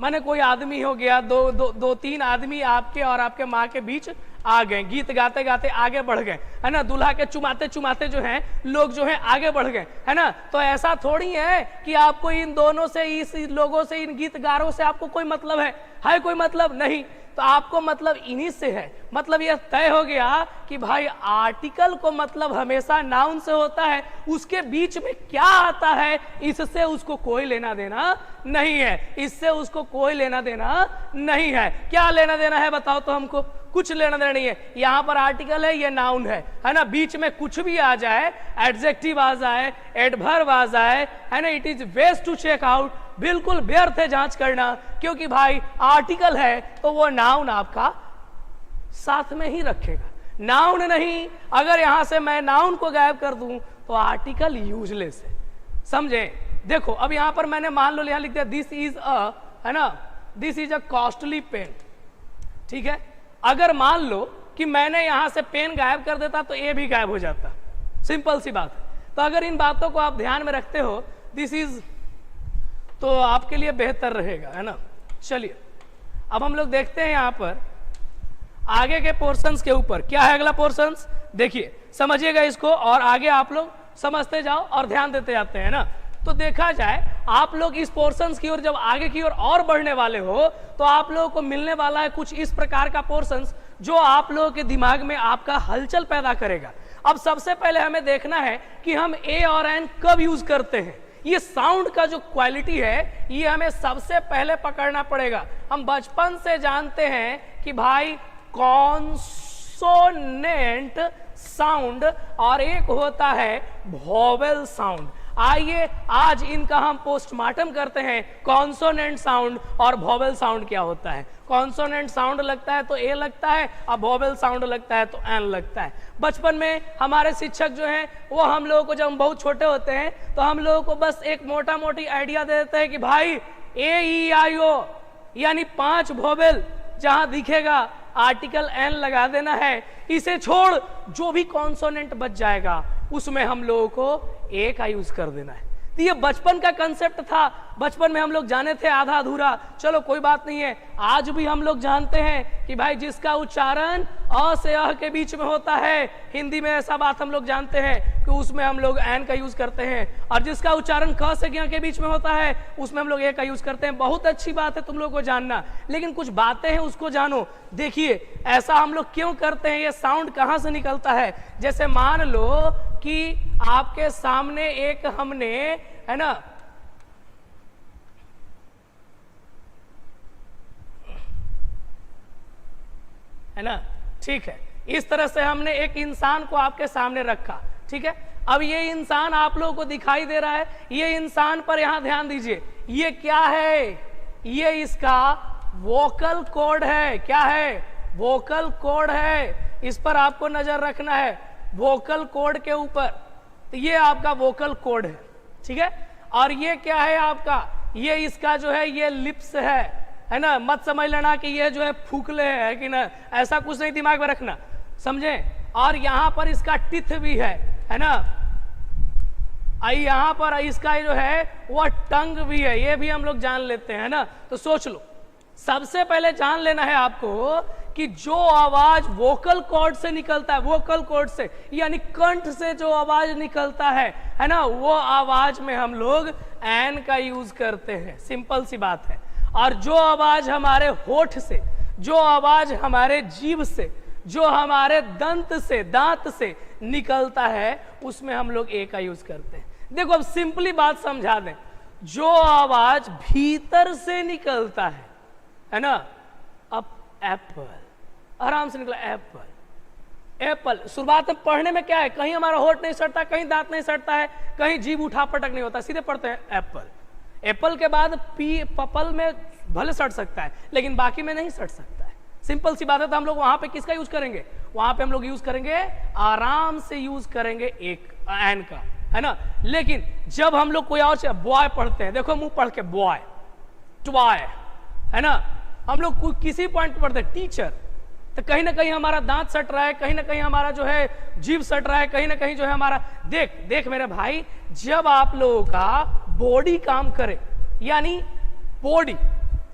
माने कोई आदमी हो गया, दो तीन आदमी आपके और आपके माँ के बीच आ गए, गीत गाते गाते आगे बढ़ गए, है ना, दूल्हा के चुमाते चुमाते जो है लोग जो है आगे बढ़ गए, है ना। तो ऐसा थोड़ी है कि आपको इन दोनों से, इस लोगों से, इन गीतकारों से आपको कोई मतलब है कोई मतलब नहीं। तो आपको मतलब इन्हीं से है। मतलब यह तय हो गया कि भाई आर्टिकल को मतलब हमेशा नाउन से होता है, उसके बीच में क्या आता है इससे उसको कोई लेना देना नहीं है, इससे उसको कोई लेना देना नहीं है। क्या लेना देना है बताओ तो हमको, कुछ लेना देना नहीं है। यहां पर आर्टिकल है, ये नाउन है ना। बीच में कुछ भी आ जाए, एडजेक्टिव आ जाए, एडवर्ब आ जाए, है ना, it is waste to check out, बिल्कुल व्यर्थ है जांच करना, क्योंकि भाई आर्टिकल है तो वो नाउन आपका साथ में ही रखेगा, नाउन नहीं। अगर यहां से मैं नाउन को गायब कर दूं तो आर्टिकल यूजलेस है, समझे। देखो अब यहां पर मैंने मान लो यहां लिख दिया दिस इज अ, है ना, this is a costly pen, ठीक है। अगर मान लो कि मैंने यहां से पेन गायब कर देता तो ए भी गायब हो जाता, सिंपल सी बात है। तो अगर इन बातों को आप ध्यान में रखते हो, दिस इज, तो आपके लिए बेहतर रहेगा, है ना। चलिए अब हम लोग देखते हैं यहां पर आगे के पोर्शंस के ऊपर क्या है अगला पोर्शंस, देखिए समझिएगा इसको और आगे आप लोग समझते जाओ और ध्यान देते जाते हैं ना। तो देखा जाए आप लोग इस पोर्शंस की ओर जब आगे की ओर और बढ़ने वाले हो तो आप लोगों को मिलने वाला है कुछ इस प्रकार का पोर्शंस जो आप लोगों के दिमाग में आपका हलचल पैदा करेगा। अब सबसे पहले हमें देखना है कि हम ए और एन कब यूज करते हैं। ये साउंड का जो क्वालिटी है ये हमें सबसे पहले पकड़ना पड़ेगा। हम बचपन से जानते हैं कि भाई कॉन्सोनेंट साउंड और एक होता है वोवेल साउंड। आइए आज इनका हम पोस्टमार्टम करते हैं, कॉन्सोनेंट साउंड और वोवेल साउंड क्या होता है। कॉन्सोनेंट साउंड लगता है तो ए लगता है और वोवेल साउंड लगता है तो एन लगता है। बचपन में हमारे शिक्षक जो हैं वो हम लोगों को, जब हम बहुत छोटे होते हैं तो हम लोगों को बस एक मोटा मोटी आइडिया दे देते हैं कि भाई ए ई आई ओ यानी 5 वोवेल, जहां दिखेगा आर्टिकल एन लगा देना है। इसे छोड़ जो भी कॉन्सोनेंट बच जाएगा उसमें हम लोगों को ए का यूज कर देना है। तो ये बचपन का कंसेप्ट था, बचपन में हम लोग जाने थे आधा अधूरा, चलो कोई बात नहीं है। आज भी हम लोग जानते हैं कि भाई जिसका उच्चारण अ से अह के बीच में होता है, हिंदी में ऐसा बात हम लोग जानते हैं कि उसमें हम लोग एन का यूज करते हैं, और जिसका उच्चारण क से ज्ञ के बीच में होता है उसमें हम लोग ए का यूज करते हैं। बहुत अच्छी बात है तुम लोग को जानना, लेकिन कुछ बातें हैं उसको जानो। देखिए ऐसा हम लोग क्यों करते हैं, ये साउंड कहां से निकलता है। जैसे मान लो कि आपके सामने एक हमने, है ना, है ना, ठीक है, इस तरह से हमने एक इंसान को आपके सामने रखा, ठीक है। अब ये इंसान आप लोगों को दिखाई दे रहा है, ये इंसान पर यहां ध्यान दीजिए, ये क्या है, ये इसका वोकल कॉर्ड है। क्या है? वोकल कॉर्ड है। इस पर आपको नजर रखना है, वोकल कॉर्ड के ऊपर। तो ये आपका वोकल कॉर्ड है, ठीक है। और ये क्या है आपका? ये इसका जो है ये लिप्स है ना। मत समझ लेना कि ये जो है फूकले है कि ना, ऐसा कुछ नहीं, दिमाग में रखना, समझे। और यहां पर इसका टिथ भी है ना। यहां पर इसका जो है वह टंग भी है, ये भी हम लोग जान लेते हैं ना। तो सोच लो, सबसे पहले जान लेना है आपको कि जो आवाज वोकल कॉर्ड से निकलता है, वोकल कॉर्ड से यानी कंठ से जो आवाज निकलता है ना, वो आवाज में हम लोग एन का यूज करते हैं। सिंपल सी बात है। और जो आवाज हमारे होठ से, जो आवाज हमारे जीभ से, जो हमारे दंत से, दांत से निकलता है, उसमें हम लोग ए का यूज करते हैं। देखो अब सिंपली बात समझा दें, जो आवाज भीतर से निकलता है ना, अब एप्पल, आराम से निकला एप्पल। एप्पल शुरुआत में पढ़ने में क्या है, कहीं हमारा होठ नहीं सड़ता, कहीं दांत नहीं सड़ता है, कहीं जीभ उठा पटक नहीं होता, सीधे पढ़ते हैं एप्पल। एप्पल के बाद पपल में भले सड़ सकता है, लेकिन बाकी में नहीं सड़ सकता है। सिंपल सी बात है। तो हम लोग वहां पे किसका यूज करेंगे? वहां पे हम लोग यूज करेंगे, आराम से यूज करेंगे एक एन का, है ना। लेकिन जब हम लोग कोई और बॉय पढ़ते हैं, देखो मुंह पढ़ के बॉय, टॉय, है ना, हम लोग किसी पॉइंट पर पढ़ते हैं टीचर, तो कहीं ना कहीं हमारा दांत सट रहा है, कहीं ना कहीं हमारा जो है जीभ सट रहा है, कहीं ना कहीं जो है हमारा, देख मेरे भाई, जब आप लोगों का बॉडी काम करे, यानी बॉडी,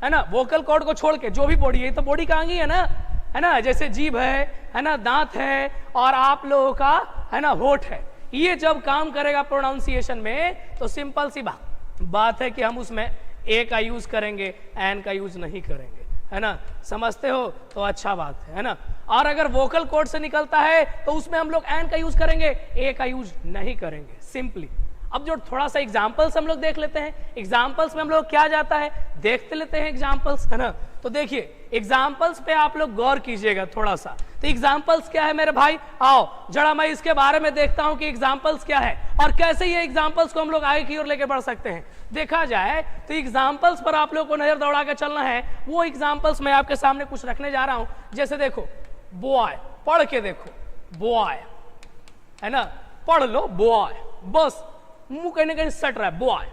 है ना, वोकल कॉर्ड को छोड़ के जो भी बॉडी है, तो बॉडी का अंग ही है ना, जैसे जीभ है ना, दांत है, और आप लोगों का है ना होठ है, ये जब काम करेगा प्रोनाउंसिएशन में, तो सिंपल सी बात है कि हम उसमें ए का यूज करेंगे, एन का यूज नहीं करेंगे, है ना। समझते हो? तो अच्छा बात है ना। और अगर वोकल कॉर्ड से निकलता है तो उसमें हम लोग एन का यूज करेंगे, ए का यूज नहीं करेंगे, सिंपली। अब जो थोड़ा सा एग्जाम्पल्स हम लोग देख लेते हैं, एग्जाम्पल्स में हम लोग क्या जाता है, देखते लेते हैं एग्जाम्पल्स, है ना। तो देखिए एग्जाम्पल्स पे आप लोग गौर कीजिएगा थोड़ा सा। तो एग्जाम्पल्स क्या है मेरे भाई? आओ जरा मैं इसके बारे में देखता हूं कि एग्जाम्पल्स क्या है और कैसे ये एग्जाम्पल्स को हम लोग आगे की ओर लेके बढ़ सकते हैं। देखा जाए तो एग्जाम्पल्स पर आप लोग को नजर दौड़ा के चलना है। वो एग्जाम्पल्स मैं आपके सामने कुछ रखने जा रहा हूं। जैसे देखो बॉय, पढ़ के देखो बॉय, है ना, पढ़ लो बॉय, बस मुंह कहीं ना कहीं सट रहा है, बॉय,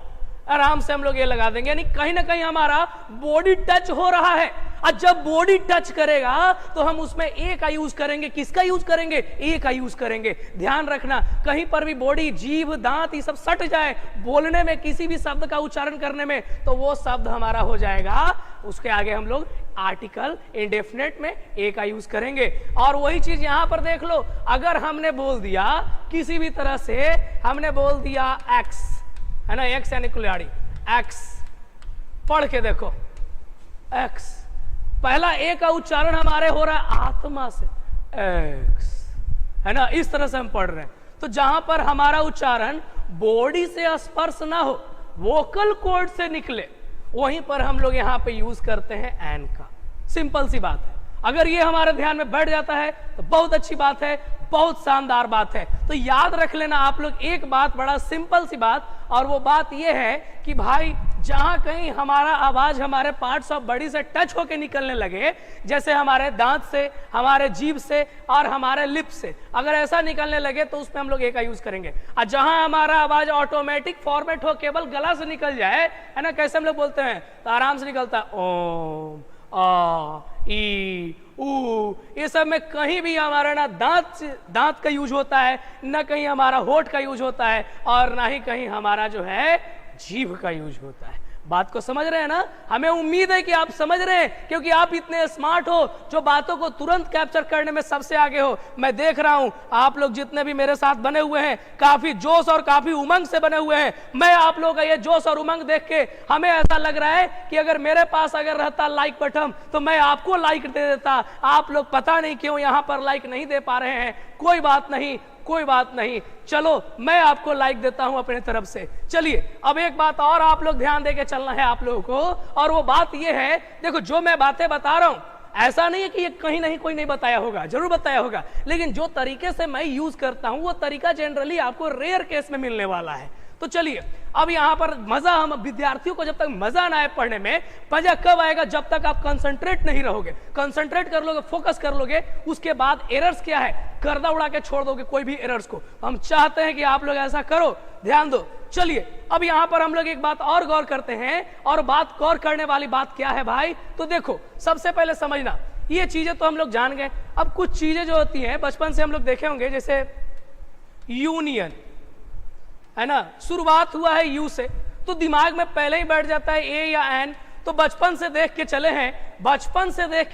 आराम से हम लोग ये लगा देंगे, यानी कहीं ना कहीं हमारा बॉडी टच हो रहा है। और जब बॉडी टच करेगा तो हम उसमें ए का यूज करेंगे। किसका यूज करेंगे? ए का यूज करेंगे। ध्यान रखना, कहीं पर भी बॉडी, जीभ, दांत ये सब सट जाए बोलने में, किसी भी शब्द का उच्चारण करने में, तो वो शब्द हमारा हो जाएगा, उसके आगे हम लोग आर्टिकल इंडेफिनेट में ए का यूज करेंगे। और वही चीज यहां पर देख लो, अगर हमने बोल दिया किसी भी तरह से, हमने बोल दिया एक्स, है ना, एक्स यानी कुल्हाड़ी, एक्स, पढ़ के देखो एक्स, पहला ए का उच्चारण हमारे हो रहा है आत्मा से, एक्स, है ना, इस तरह से हम पढ़ रहे हैं। तो जहां पर हमारा उच्चारण बॉडी से स्पर्श ना हो, वोकल कॉर्ड से निकले, वहीं पर हम लोग यहां पे यूज करते हैं एन का। सिंपल सी बात है। अगर ये हमारे ध्यान में बैठ जाता है तो बहुत अच्छी बात है, बहुत शानदार बात है। तो याद रख लेना आप लोग एक बात, बड़ा सिंपल सी बात, और वो बात ये है कि भाई जहां कहीं हमारा आवाज हमारे पार्ट्स ऑफ बॉडी से टच होके निकलने लगे, जैसे हमारे दांत से, हमारे जीभ से और हमारे लिप से, अगर ऐसा निकलने लगे तो उसमें हम लोग ए का यूज करेंगे। और जहां हमारा आवाज ऑटोमेटिक फॉर्मेट हो, केवल गला से निकल जाए, है ना, कैसे हम लोग बोलते हैं, तो आराम से निकलता है ओम, आ, ई, ऊ, ये सब में कहीं भी हमारा ना दांत का यूज होता है, ना कहीं हमारा होठ का यूज होता है, और ना ही कहीं हमारा जो है जीभ का यूज होता है। बात को समझ रहे हैं ना? हमें उम्मीद है कि आप समझ रहे हैं, क्योंकि आप इतने स्मार्ट हो, जो बातों को तुरंत कैप्चर करने में सबसे आगे हो। मैं देख रहा हूं आप लोग जितने भी मेरे साथ बने हुए हैं, काफी जोश और काफी उमंग से बने हुए हैं। मैं आप लोगों का ये जोश और उमंग देख के हमें ऐसा लग रहा है कि अगर मेरे पास अगर रहता लाइक बटन तो मैं आपको लाइक दे देता। आप लोग पता नहीं क्यों यहां पर लाइक नहीं दे पा रहे हैं। कोई बात नहीं, कोई बात नहीं, चलो मैं आपको लाइक देता हूं अपने तरफ से। चलिए अब एक बात और आप लोग ध्यान देके चलना है आप लोगों को, और वो बात ये है, देखो जो मैं बातें बता रहा हूं ऐसा नहीं है कि ये कहीं नहीं कोई नहीं बताया होगा, जरूर बताया होगा, लेकिन जो तरीके से मैं यूज करता हूं वो तरीका जनरली आपको रेयर केस में मिलने वाला है। तो चलिए अब यहां पर मजा, हम विद्यार्थियों को जब तक मजा ना आए पढ़ने में, मजा कब आएगा? जब तक आप कंसंट्रेट नहीं रहोगे, कंसंट्रेट कर लोगे, फोकस कर लोगे, उसके बाद एरर्स क्या है, गर्दा उड़ा के छोड़ दोगे कोई भी एरर्स को। हम चाहते हैं कि आप लोग ऐसा करो, ध्यान दो। चलिए अब यहां पर हम लोग एक बात और गौर करते हैं, और बात गौर करने वाली बात क्या है भाई? तो देखो, सबसे पहले समझना, ये चीजें तो हम लोग जान गए। अब कुछ चीजें जो होती हैं बचपन से हम लोग देखे होंगे, जैसे यूनियन है ना, शुरुआत हुआ है यू से, तो दिमाग में पहले ही बैठ जाता है ए या एन। तो बचपन से देख के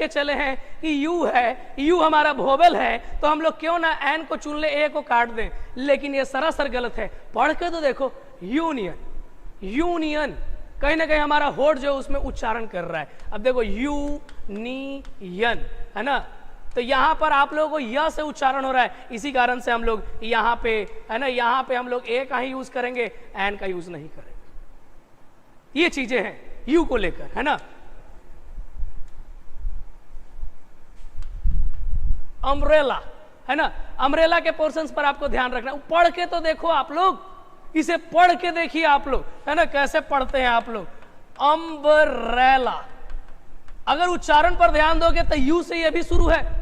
चले हैं कि यू है, यू हमारा वोवेल है, तो हम लोग क्यों ना एन को चुन ले, ए को काट दें। लेकिन ये सरासर गलत है। पढ़ के तो देखो, यूनियन कहीं ना कहीं हमारा होठ जो उसमें उच्चारण कर रहा है। अब देखो यूनियन है ना, तो यहां पर आप लोगों को य से उच्चारण हो रहा है, इसी कारण से हम लोग यहां पे है ना, यहां पे हम लोग ए का ही यूज करेंगे, एन का यूज नहीं करेंगे। ये चीजें हैं यू को लेकर, है ना। अम्ब्रेला है ना, अम्ब्रेला के पोर्शंस पर आपको ध्यान रखना। पढ़ के तो देखो आप लोग, इसे पढ़ के देखिए आप लोग, है ना, कैसे पढ़ते हैं आप लोग। अम्ब्रेला, अगर उच्चारण पर ध्यान दोगे तो यू से ये भी शुरू है,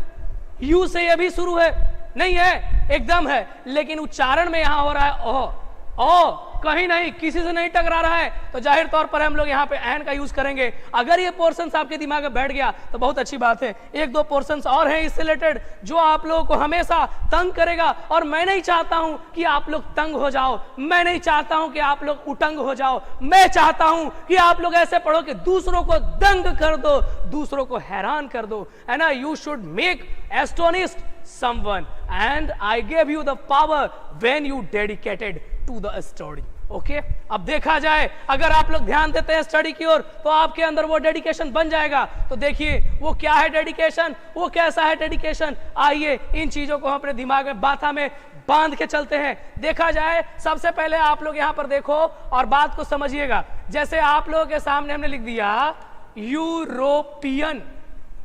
यू से ये भी शुरू है, नहीं है, एकदम है, लेकिन उच्चारण में यहां हो रहा है ओ, कहीं नहीं, किसी से नहीं टकरा रहा है, तो जाहिर तौर पर हम लोग यहाँ पे एन का यूज करेंगे। अगर ये पोर्शंस आपके दिमाग में बैठ गया तो बहुत अच्छी बात है। एक दो पोर्शंस और हैं इससे रिलेटेड जो आप लोगों को हमेशा तंग करेगा, और मैं नहीं चाहता हूं कि आप लोग तंग हो जाओ, मैं नहीं चाहता हूं कि आप लोग उटंग हो जाओ, मैं चाहता हूं कि आप लोग ऐसे पढ़ो कि दूसरों को दंग कर दो, दूसरों को हैरान कर दो, है ना। You should make astonished someone, and I gave you the power when you dedicated to the study. Okay, अब देखा जाए, अगर आप लोग ध्यान देते हैं स्टडी की ओर, तो आपके अंदर वो डेडिकेशन बन जाएगा। तो देखिए वो क्या है डेडिकेशन, वो कैसा है डेडिकेशन, आइए इन चीजों को अपने दिमाग में, बाथा में बांध के चलते हैं। देखा जाए, सबसे पहले आप लोग यहां पर देखो और बात को समझिएगा। जैसे आप लोगों के सामने हमने लिख दिया यूरोपियन,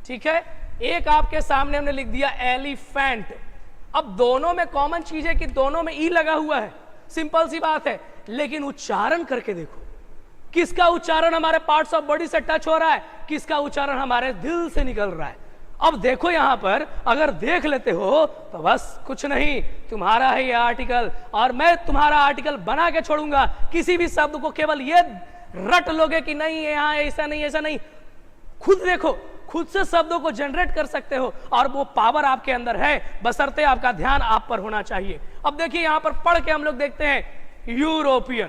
ठीक है, एक आपके सामने हमने लिख दिया एलिफेंट। अब दोनों में कॉमन चीज है कि दोनों में ई लगा हुआ है, सिंपल सी बात है, लेकिन उच्चारण करके देखो, किसका उच्चारण हमारे पार्ट्स ऑफ बॉडी से टच हो रहा है, किसका उच्चारण हमारे दिल से निकल रहा है। अब देखो यहां पर अगर देख लेते हो तो बस कुछ नहीं, तुम्हारा है ये आर्टिकल, और मैं तुम्हारा आर्टिकल बना के छोड़ूंगा। किसी भी शब्द को केवल ये रट लोगे कि नहीं यहां ऐसा नहीं, ऐसा नहीं, खुद देखो, खुद से शब्दों को जनरेट कर सकते हो, और वो पावर आपके अंदर है, बशर्ते आपका ध्यान आप पर होना चाहिए। अब देखिए यहां पर पढ़ के हम लोग देखते हैं यूरोपियन,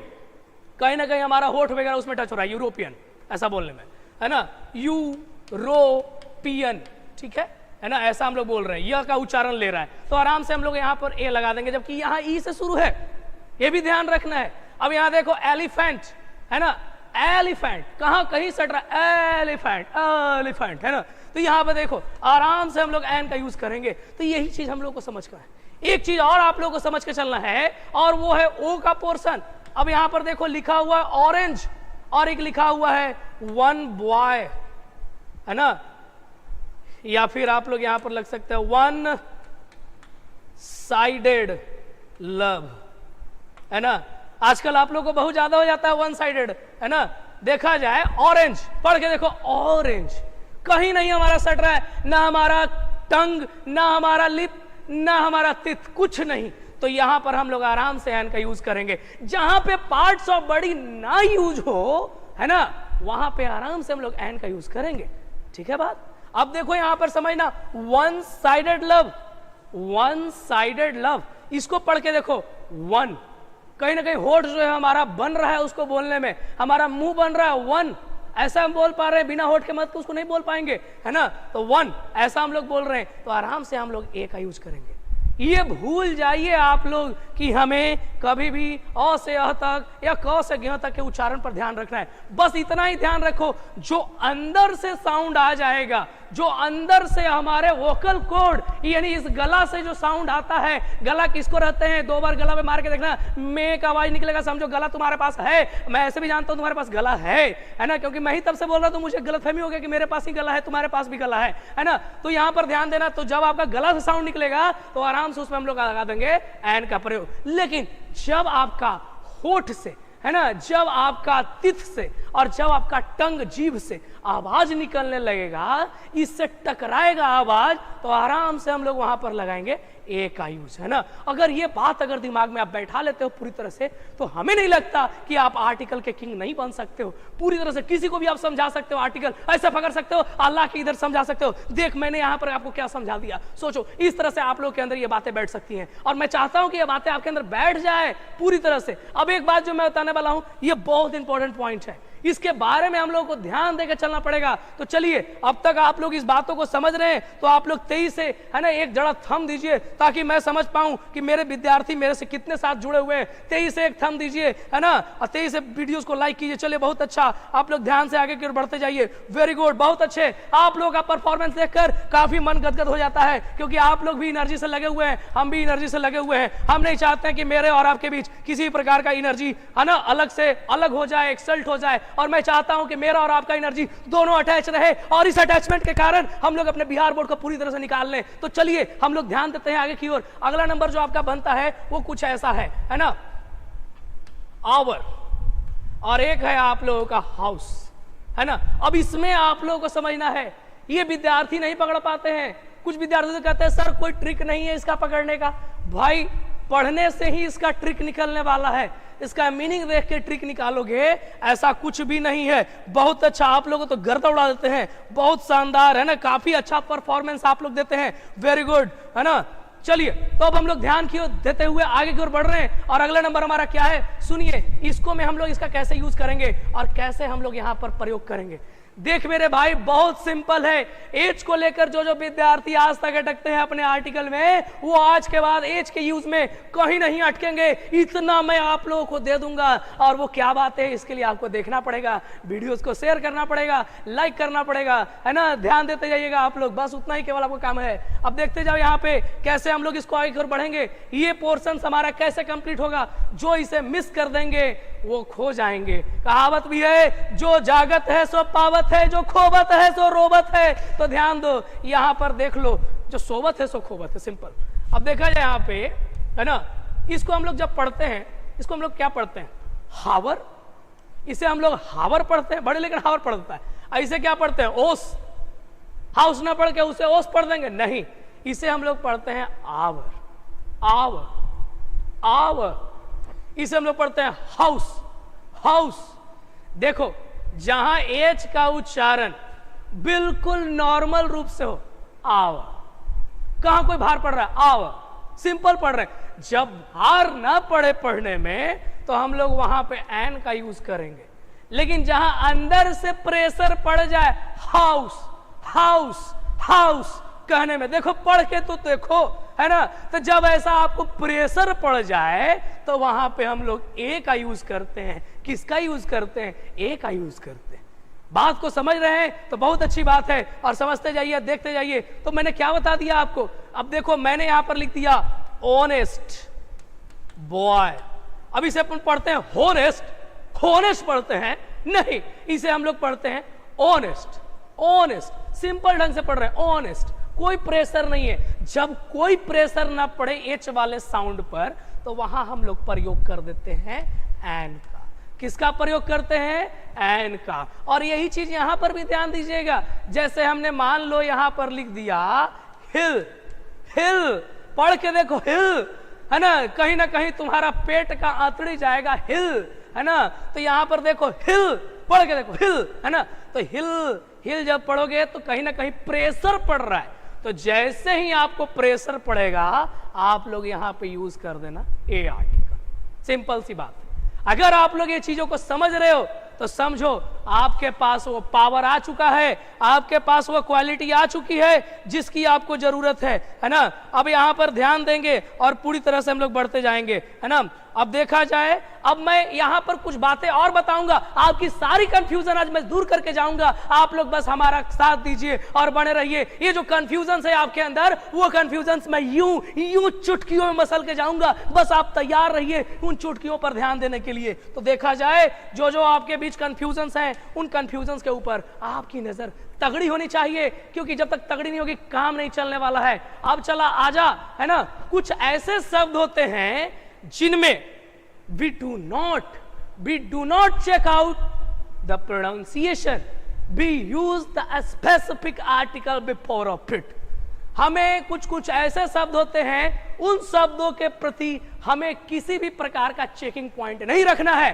कहीं ना कहीं हमारा होठ वगैरह उसमें टच हो रहा है, यूरोपियन ऐसा बोलने में, है ना, यूरोपियन, ठीक है ना, ऐसा हम लोग बोल रहे हैं, यह का उच्चारण ले रहा है, तो आराम से हम लोग यहां पर ए लगा देंगे, जबकि यहां ई से शुरू है, ये भी ध्यान रखना है। अब यहां देखो एलिफेंट, है ना, एलिफेंट कहां कहीं सट रहा है, एलिफेंट, एलिफेंट, है ना, तो यहां पे देखो आराम से हम लोग एन का यूज करेंगे। तो यही चीज हम लोग को समझ का है। एक चीज और आप लोग को समझ के चलना है, और वो है ओ का पोर्शन। अब यहां पर देखो लिखा हुआ है ऑरेंज, और एक लिखा हुआ है वन बॉय, है ना, या फिर आप लोग यहां पर लग सकते हैं वन साइडेड लव, है ना। आजकल आप लोगों को बहुत ज्यादा हो जाता है वन साइडेड, है ना। देखा जाए ऑरेंज, पढ़ के देखो ऑरेंज, कहीं नहीं हमारा सट रहा है, ना हमारा टंग, ना हमारा लिप, ना हमारा तित, कुछ नहीं। तो यहां पर हम लोग आराम से एन का यूज करेंगे। जहां पे पार्ट्स ऑफ बॉडी ना यूज हो, है ना, वहां पे आराम से हम लोग एन का यूज करेंगे, ठीक है बात। अब देखो यहां पर समझना, one sided love, one sided love, इसको पढ़ के देखो वन, कहीं ना कहीं होठ जो है हमारा बन रहा है उसको बोलने में, हमारा मुंह बन रहा है वन, ऐसा हम बोल पा रहे हैं, बिना होठ के मत तो उसको नहीं बोल पाएंगे, है ना। तो वन ऐसा हम लोग बोल रहे हैं, तो आराम से हम लोग ए का यूज करेंगे। ये भूल जाइए आप लोग कि हमें कभी भी अ से अ तक या क से ग तक के उच्चारण पर ध्यान रखना है। बस इतना ही ध्यान रखो, जो अंदर से साउंड आ जाएगा, जो अंदर से हमारे वोकल कोड यानी इस गला से जो साउंड आता है, गला किसको रहते हैं, दो बार गला पे मार के देखना, में का आवाज निकलेगा, समझो गला तुम्हारे पास है। मैं ऐसे भी जानता हूं तुम्हारे पास गला है ना, क्योंकि मैं ही तब से बोल रहा हूं, मुझे गलतफहमी हो गया कि मेरे पास ही गला है, तुम्हारे पास भी गला है ना। तो यहां पर ध्यान देना, तो जब आपका गला से साउंड निकलेगा तो आराम से उसमें हम लोग लगा देंगे एन का प्रयोग। लेकिन जब आपका होठ से, है ना, जब आपका तिथ से और जब आपका टंग जीभ से आवाज निकलने लगेगा, इससे टकराएगा आवाज, तो आराम से हम लोग वहां पर लगाएंगे ए का यूज, है ना। अगर ये बात अगर दिमाग में आप बैठा लेते हो पूरी तरह से, तो हमें नहीं लगता कि आप आर्टिकल के किंग नहीं बन सकते हो। पूरी तरह से किसी को भी आप समझा सकते हो, आर्टिकल ऐसे पकड़ सकते हो, अल्लाह के इधर समझा सकते हो। देख मैंने यहां पर आपको क्या समझा दिया, सोचो इस तरह से आप लोग के अंदर ये बातें बैठ सकती हैं, और मैं चाहता हूं कि ये बातें आपके अंदर बैठ जाए पूरी तरह से। अब एक बात जो मैं बताने वाला हूं, ये बहुत इंपॉर्टेंट पॉइंट है, इसके बारे में हम लोगों को ध्यान देकर चलना पड़ेगा। तो चलिए, अब तक आप लोग इस बातों को समझ रहे हैं, तो आप लोग 23 से, है ना, एक जड़ा थंब दीजिए ताकि मैं समझ पाऊं कि मेरे विद्यार्थी मेरे से कितने साथ जुड़े हुए हैं। 23 से एक थंब दीजिए, है ना, और 23 से वीडियोस को लाइक कीजिए। चलिए, बहुत अच्छा, आप लोग ध्यान से आगे की ओर बढ़ते जाइए। वेरी गुड, बहुत अच्छे। आप लोग का परफॉर्मेंस देखकर काफी मन गदगद हो जाता है, क्योंकि आप लोग भी एनर्जी से लगे हुए हैं, हम भी एनर्जी से लगे हुए हैं। हम नहीं चाहते हैं कि मेरे और आपके बीच किसी प्रकार का एनर्जी, है ना, अलग से अलग हो जाए, एक्सल्ट हो जाए, और मैं चाहता हूं कि मेरा और आपका एनर्जी दोनों अटैच रहे, और इस अटैचमेंट के कारण हम लोग अपने बिहार बोर्ड को पूरी तरह से निकाल लें। तो चलिए हम लोग ध्यान देते हैं आगे की ओर। अगला नंबर जो आपका बनता है वो कुछ ऐसा है ना, आवर, और एक है आप लोगों का हाउस, है ना। अब इसमें आप लोगों को समझना है, ये विद्यार्थी नहीं पकड़ पाते हैं। कुछ विद्यार्थी तो कहते हैं सर कोई ट्रिक नहीं है इसका पकड़ने का। भाई, पढ़ने से ही इसका ट्रिक निकलने वाला है, इसका मीनिंग देख के ट्रिक निकालोगे, ऐसा कुछ भी नहीं है। बहुत अच्छा, आप लोग तो गर्दा उड़ा देते हैं, बहुत शानदार, है ना, काफी अच्छा परफॉर्मेंस आप लोग देते हैं, वेरी गुड, है ना। चलिए, तो अब हम लोग ध्यान की ओर देते हुए आगे की ओर बढ़ रहे हैं, और अगला नंबर हमारा क्या है, सुनिए। इसको में हम लोग इसका कैसे यूज करेंगे और कैसे हम लोग यहां पर प्रयोग करेंगे। देख मेरे भाई, बहुत सिंपल है। एज को लेकर जो जो विद्यार्थी आज तक अटकते हैं अपने आर्टिकल में, वो आज के बाद एज के यूज में कहीं नहीं अटकेंगे। इतना मैं आप लोगों को दे दूंगा, और वो क्या बात है, इसके लिए आपको देखना पड़ेगा, वीडियोस को शेयर करना पड़ेगा, लाइक करना पड़ेगा, है ना, ध्यान देते जाइएगा आप लोग, बस उतना ही केवल आपको काम है। अब देखते जाओ यहाँ पे कैसे हम लोग इसको आगे की ओर बढ़ेंगे। ये पोर्शन हमारा कैसे कंप्लीट होगा, जो इसे मिस कर देंगे वो खो जाएंगे। कहावत भी है, जो जागत है सो पावत है, जो खोबत है सो रोबत है। तो ध्यान दो, यहां पर देख लो, जो सोबत है सो खोबत है, सिंपल। अब देखा जाए यहाँ पे, है ना, इसको हम लोग जब पढ़ते हैं, इसको हम लोग क्या पढ़ते हैं, हावर। इसे हम लोग हावर पढ़ते हैं, बड़े लेकिन हावर पढ़ता है। ऐसे क्या पढ़ते हैं, ओस। हाउस ना पढ़ के उसे ओस पढ़ देंगे, नहीं, इसे हम लोग पढ़ते हैं आवर, आवर, आवर। इसे हम लोग पढ़ते हैं हाउस, हाउस। देखो, जहां एच का उच्चारण बिल्कुल नॉर्मल रूप से हो, आवर। कहां कोई भार पड़ रहा है, आवर, सिंपल पढ़ रहे हैं। जब भार ना पड़े पढ़ने में, तो हम लोग वहां पे एन का यूज करेंगे। लेकिन जहां अंदर से प्रेशर पड़ जाए, हाउस, हाउस, हाउस कहने में, देखो पढ़ के तो देखो, है ना। तो जब ऐसा आपको प्रेशर पड़ जाए, तो वहां पे हम लोग ए का यूज करते हैं। किसका यूज करते हैं, ए का यूज करते हैं। बात को समझ रहे हैं तो बहुत अच्छी बात है, और समझते जाइए, देखते जाइए। तो मैंने क्या बता दिया आपको, अब देखो मैंने यहां पर लिख दिया ऑनेस्ट बॉय। अब इसे अपन पढ़ते हैं होनेस्ट, होनेस्ट पढ़ते हैं, नहीं, इसे हम लोग पढ़ते हैं ऑनेस्ट, ऑनेस्ट, सिंपल ढंग से पढ़ रहे हैं, ऑनेस्ट। कोई प्रेशर नहीं है। जब कोई प्रेशर ना पड़े एच वाले साउंड पर, तो वहां हम लोग प्रयोग कर देते हैं एन का। किसका प्रयोग करते हैं, एन का। और यही चीज यहां पर भी ध्यान दीजिएगा। जैसे हमने मान लो यहां पर लिख दिया हिल, हिल, पढ़ के देखो हिल, है ना कहीं तुम्हारा पेट का आंतड़ी जाएगा, हिल, है ना। तो यहां पर देखो हिल, पढ़ के देखो हिल, है ना। तो हिल, हिल जब पढ़ोगे तो कहीं ना कहीं प्रेशर पड़ रहा है। तो जैसे ही आपको प्रेशर पड़ेगा, आप लोग यहां पे यूज कर देना ए आर्टिकल। सिंपल सी बात है। अगर आप लोग ये चीजों को समझ रहे हो, तो समझो आपके पास वो पावर आ चुका है, आपके पास वो क्वालिटी आ चुकी है जिसकी आपको जरूरत है ना। अब यहां पर ध्यान देंगे और पूरी तरह से हम लोग बढ़ते जाएंगे, है ना। अब देखा जाए, अब मैं यहां पर कुछ बातें और बताऊंगा, आपकी सारी कंफ्यूजन आज मैं दूर करके जाऊंगा। आप लोग बस हमारा साथ दीजिए और बने रहिए। ये जो कंफ्यूजन है आपके अंदर, वो कंफ्यूजन मैं यूं चुटकियों में मसल के जाऊंगा। बस आप तैयार रहिए उन चुटकियों पर ध्यान देने के लिए। तो देखा जाए, जो जो आपके बीच कंफ्यूजन हैं, उन कंफ्यूजन के ऊपर आपकी नजर तगड़ी होनी चाहिए, क्योंकि जब तक तगड़ी नहीं होगी काम नहीं चलने वाला है। अब चला आजा, है ना। कुछ ऐसे शब्द होते हैं जिनमें we do not we do not check out the pronunciation, we use the specific article before of it. हमें कुछ कुछ ऐसे शब्द होते हैं, उन शब्दों के प्रति हमें किसी भी प्रकार का चेकिंग पॉइंट नहीं रखना है,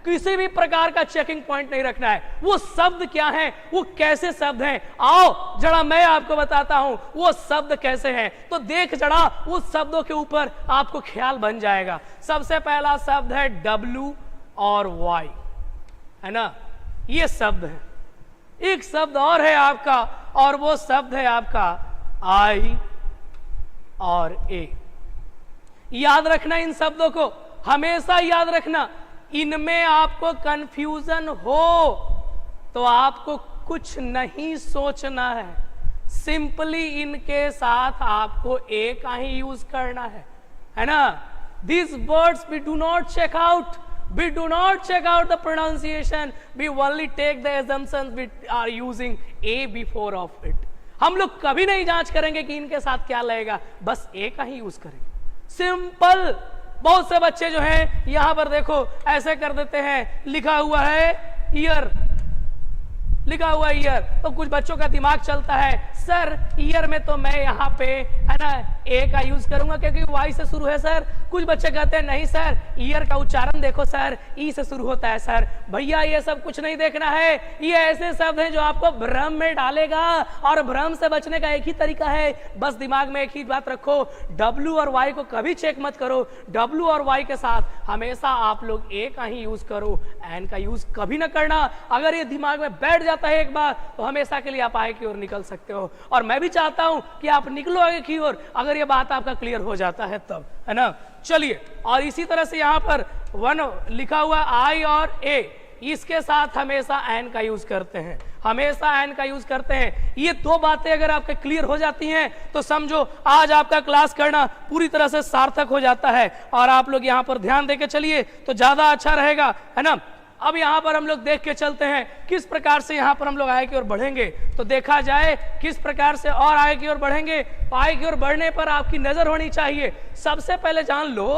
किसी भी प्रकार का चेकिंग पॉइंट नहीं रखना है। वो शब्द क्या हैं, वो कैसे शब्द हैं, आओ जरा मैं आपको बताता हूं वो शब्द कैसे हैं। तो देख जरा उस शब्दों के ऊपर आपको ख्याल बन जाएगा। सबसे पहला शब्द है W और Y, है ना, ये शब्द है। एक शब्द और है आपका, और वो शब्द है आपका I और A। याद रखना इन शब्दों को, हमेशा याद रखना। इनमें आपको कंफ्यूजन हो तो आपको कुछ नहीं सोचना है, सिंपली इनके साथ आपको A का ही यूज करना है ना। These words we do not check out. We do not check out the pronunciation. We only take the assumptions we are using A before of it. हम लोग कभी नहीं जांच करेंगे कि इनके साथ क्या लगेगा, बस A का ही यूज करेंगे। सिंपल। बहुत से बच्चे जो हैं यहां पर देखो ऐसे कर देते हैं, लिखा हुआ है ईयर, लिखा हुआ ईयर, तो कुछ बच्चों का दिमाग चलता है सर ईयर में तो मैं यहाँ पे है ना ए का यूज करूंगा क्योंकि वाई से शुरू है सर। कुछ बच्चे कहते हैं नहीं सर ईयर का उच्चारण देखो सर ई से शुरू होता है सर। भैया ये सब कुछ नहीं देखना है, ये ऐसे शब्द हैं जो आपको भ्रम में डालेगा, और भ्रम से बचने का एक ही तरीका है, बस दिमाग में एक ही बात रखो, डब्ल्यू और वाई को कभी चेक मत करो। डब्ल्यू और वाई के साथ हमेशा आप लोग ए का ही यूज करो, एन का यूज कभी ना करना। अगर ये दिमाग में बैठ जाता है एक बार तो हमेशा के लिए आप आगे की ओर निकल सकते हो, और मैं भी चाहता हूं कि आप निकलो आगे की ओर, अगर ये बात आपका क्लियर हो जाता है तब, है ना। चलिए, और इसी तरह से यहां पर वन लिखा हुआ आई और ए, इसके साथ हमेशा एन का यूज करते हैं, हमेशा एन का यूज करते हैं। ये दो बातें अगर आपके क्लियर हो जाती हैं तो समझो आज आपका क्लास करना पूरी तरह से सार्थक हो जाता है, और आप लोग यहां पर ध्यान देके चलिए तो ज्यादा अच्छा रहेगा, है ना। अब यहां पर हम लोग देख के चलते हैं किस प्रकार से यहां पर हम लोग आगे की ओर बढ़ेंगे। तो देखा जाए किस प्रकार से और आगे की ओर बढ़ेंगे। तो आगे की ओर बढ़ने पर आपकी नजर होनी चाहिए। सबसे पहले जान लो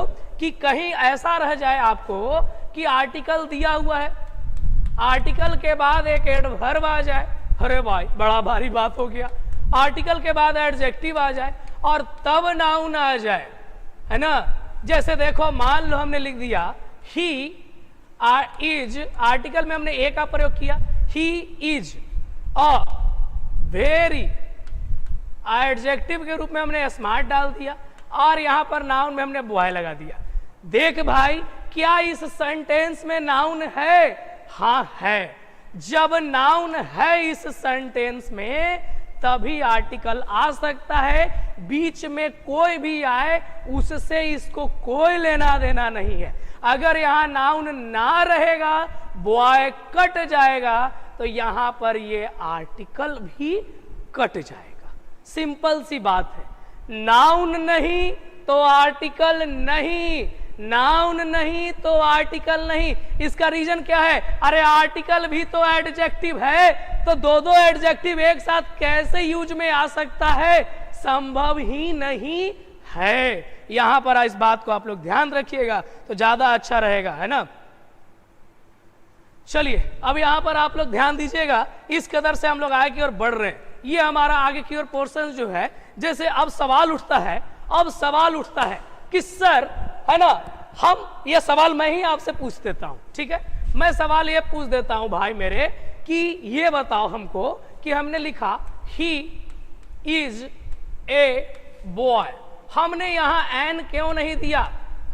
कि कहीं ऐसा रह जाए आपको कि आर्टिकल दिया हुआ है, आर्टिकल के बाद एक एडवर्ब आ जाए, अरे भाई बड़ा भारी बात हो गया। आर्टिकल के बाद एडजेक्टिव आ जाए और तब नाउन आ जाए, है ना। जैसे देखो मान लो हमने लिख दिया ही इज, आर्टिकल में हमने ए का प्रयोग किया, he is a very, adjective के रूप में हमने स्मार्ट डाल दिया, और यहां पर नाउन में हमने बॉय लगा दिया। देख भाई क्या इस सेंटेंस में नाउन है? हाँ है। जब नाउन है इस सेंटेंस में तभी आर्टिकल आ सकता है, बीच में कोई भी आए उससे इसको कोई लेना देना नहीं है। अगर यहां नाउन ना रहेगा, बॉय कट जाएगा, तो यहां पर ये आर्टिकल भी कट जाएगा। सिंपल सी बात है। नाउन नहीं तो आर्टिकल नहीं, नाउन नहीं तो आर्टिकल नहीं। इसका रीजन क्या है? अरे आर्टिकल भी तो एडजेक्टिव है, तो दो दो एडजेक्टिव एक साथ कैसे यूज में आ सकता है? संभव ही नहीं है। यहां पर इस बात को आप लोग ध्यान रखिएगा तो ज्यादा अच्छा रहेगा, है ना। चलिए अब यहां पर आप लोग ध्यान दीजिएगा, इस कदर से हम लोग आगे की ओर बढ़ रहे हैं। ये हमारा आगे की ओर पोर्शन जो है, जैसे अब सवाल उठता है, अब सवाल उठता है कि सर, है ना, हम ये सवाल मैं ही आपसे पूछ देता हूं, ठीक है। मैं सवाल ये पूछ देता हूं भाई मेरे कि ये बताओ हमको कि हमने लिखा ही इज ए बॉय, हमने यहां एन क्यों नहीं दिया,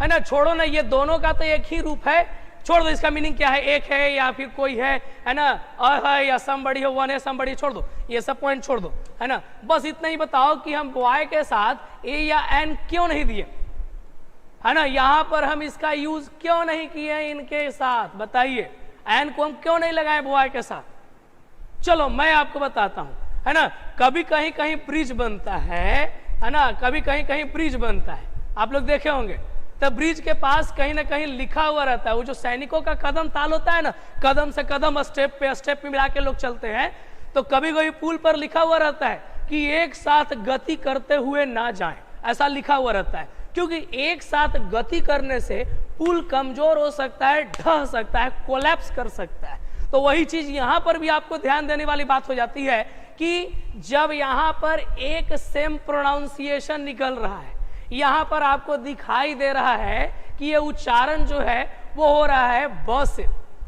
है ना। छोड़ो ना, ये दोनों का तो एक ही रूप है, छोड़ दो। इसका मीनिंग क्या है? एक है या फिर कोई है ना, अ है या समबड़ी हो, वन है समबड़ी, छोड़ दो, ये सब पॉइंट छोड़ दो, है ना। बस इतना ही बताओ कि हम बॉय के साथ ए या एन क्यों नहीं दिए, है ना। यहां पर हम इसका यूज क्यों नहीं किए इनके साथ, बताइए। एन को हम क्यों नहीं लगाए बॉय के साथ? चलो मैं आपको बताता हूं, है ना। कभी कहीं कहीं ब्रिज बनता है ना, कभी कहीं कहीं ब्रिज बनता है, आप लोग देखे होंगे। तब ब्रिज के पास कहीं ना कहीं लिखा हुआ रहता है, वो जो सैनिकों का कदम ताल होता है ना, कदम से कदम, स्टेप पे मिला के लोग चलते हैं, तो कभी कभी पुल पर लिखा हुआ रहता है कि एक साथ गति करते हुए ना जाएं, ऐसा लिखा हुआ रहता है। क्योंकि एक साथ गति करने से पुल कमजोर हो सकता है, ढह सकता है, कोलैप्स कर सकता है। तो वही चीज यहां पर भी आपको ध्यान देने वाली बात हो जाती है कि जब यहां पर एक सेम प्रोनाउंसिएशन निकल रहा है, यहां पर आपको दिखाई दे रहा है कि ये उच्चारण जो है वो हो रहा है ब से,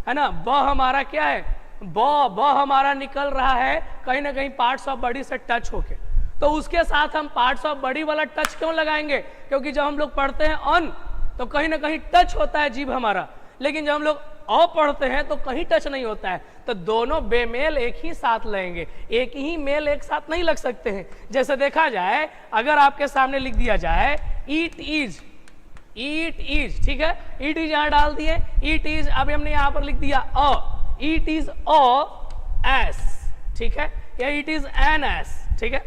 है ना। ब हमारा क्या है, ब हमारा निकल रहा है कहीं ना कहीं पार्ट्स ऑफ बॉडी से टच होके। तो उसके साथ हम पार्ट्स ऑफ बॉडी वाला टच क्यों लगाएंगे, क्योंकि जब हम लोग पढ़ते हैं अन तो कहीं ना कहीं टच होता है जीभ हमारा, लेकिन जब हम लोग अ पढ़ते हैं तो कहीं टच नहीं होता है। तो दोनों बेमेल एक ही साथ लेंगे, एक ही मेल एक साथ नहीं लग सकते हैं। जैसे देखा जाए, अगर आपके सामने लिख दिया जाए ईट इज, ईट इज, ठीक है, ईट इज यहां डाल दिए, ईट इज, अभी हमने यहां पर लिख दिया अ, ईट इज अ एस, ठीक है, या ईट इज एन एस, ठीक है।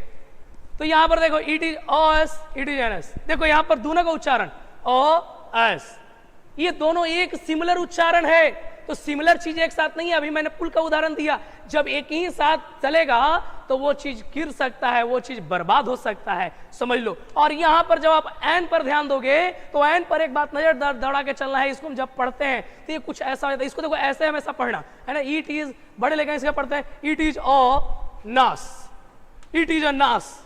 तो यहां पर देखो it is a S, it is an S, देखो यहां पर दोनों का उच्चारण अ एस, ये दोनों एक सिमिलर उच्चारण है। तो सिमिलर चीज एक साथ नहीं है। अभी मैंने पुल का उदाहरण दिया, जब एक ही साथ चलेगा तो वो चीज गिर सकता है, वो चीज बर्बाद हो सकता है, समझ लो। और यहां पर जब आप एन पर ध्यान दोगे तो एन पर एक बात नजर दौड़ा के चलना है। इसको हम जब पढ़ते हैं तो ये कुछ ऐसा होता है, इसको देखो ऐसे हमेशा पढ़ना है ना। ईट इज बड़े लेकिन इसका पढ़ते हैं इट इज अ नास, इट इज अ नास,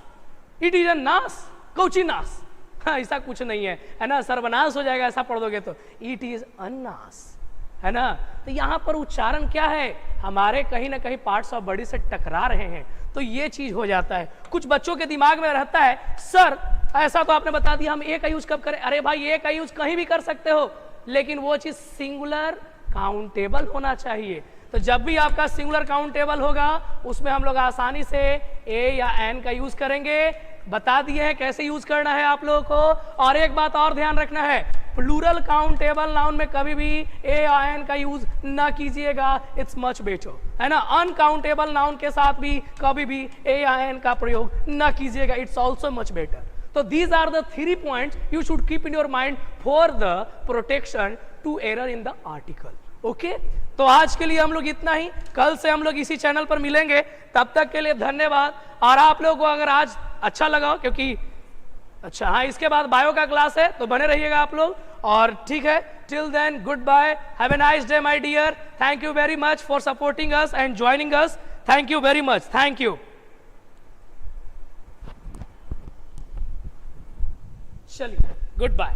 इट इज अ नास, कौची नास, हाँ, ऐसा कुछ नहीं है ना, सर्वनाश हो जाएगा ऐसा पढ़ दोगे तो। इट इज अन्नास, है ना। तो यहां पर उच्चारण क्या है, हमारे कहीं ना कहीं पार्ट्स ऑफ बॉडी से टकरा रहे हैं, तो ये चीज हो जाता है। कुछ बच्चों के दिमाग में रहता है सर ऐसा तो आपने बता दिया, हम ए का यूज कब करें। अरे भाई ए का यूज कहीं भी कर सकते हो, लेकिन वो चीज सिंगुलर काउंटेबल होना चाहिए। तो जब भी आपका सिंगुलर काउंटेबल होगा उसमें हम लोग आसानी से ए या एन का यूज करेंगे। बता दिए हैं कैसे यूज करना है आप लोगों को। और एक बात और ध्यान रखना है, प्लूरल काउंटेबल नाउन में कभी भी ए या एन का यूज ना कीजिएगा, इट्स मच बेटर, है ना। अनकाउंटेबल नाउन के साथ भी कभी भी ए या एन का प्रयोग ना कीजिएगा, इट्स ऑल्सो मच बेटर। तो these are the 3 points you should keep in your mind for the protection to error in the article. Okay, तो आज के लिए हम लोग इतना ही, कल से हम लोग इसी चैनल पर मिलेंगे। तब तक के लिए धन्यवाद। और आप लोगों को अगर आज अच्छा लगा, क्योंकि अच्छा हाँ इसके बाद बायो का क्लास है तो बने रहिएगा आप लोग। और ठीक है, till then good bye, have a nice day my dear, thank you very much for supporting us and joining us, thank you very much, thank you. चलिए गुड बाय।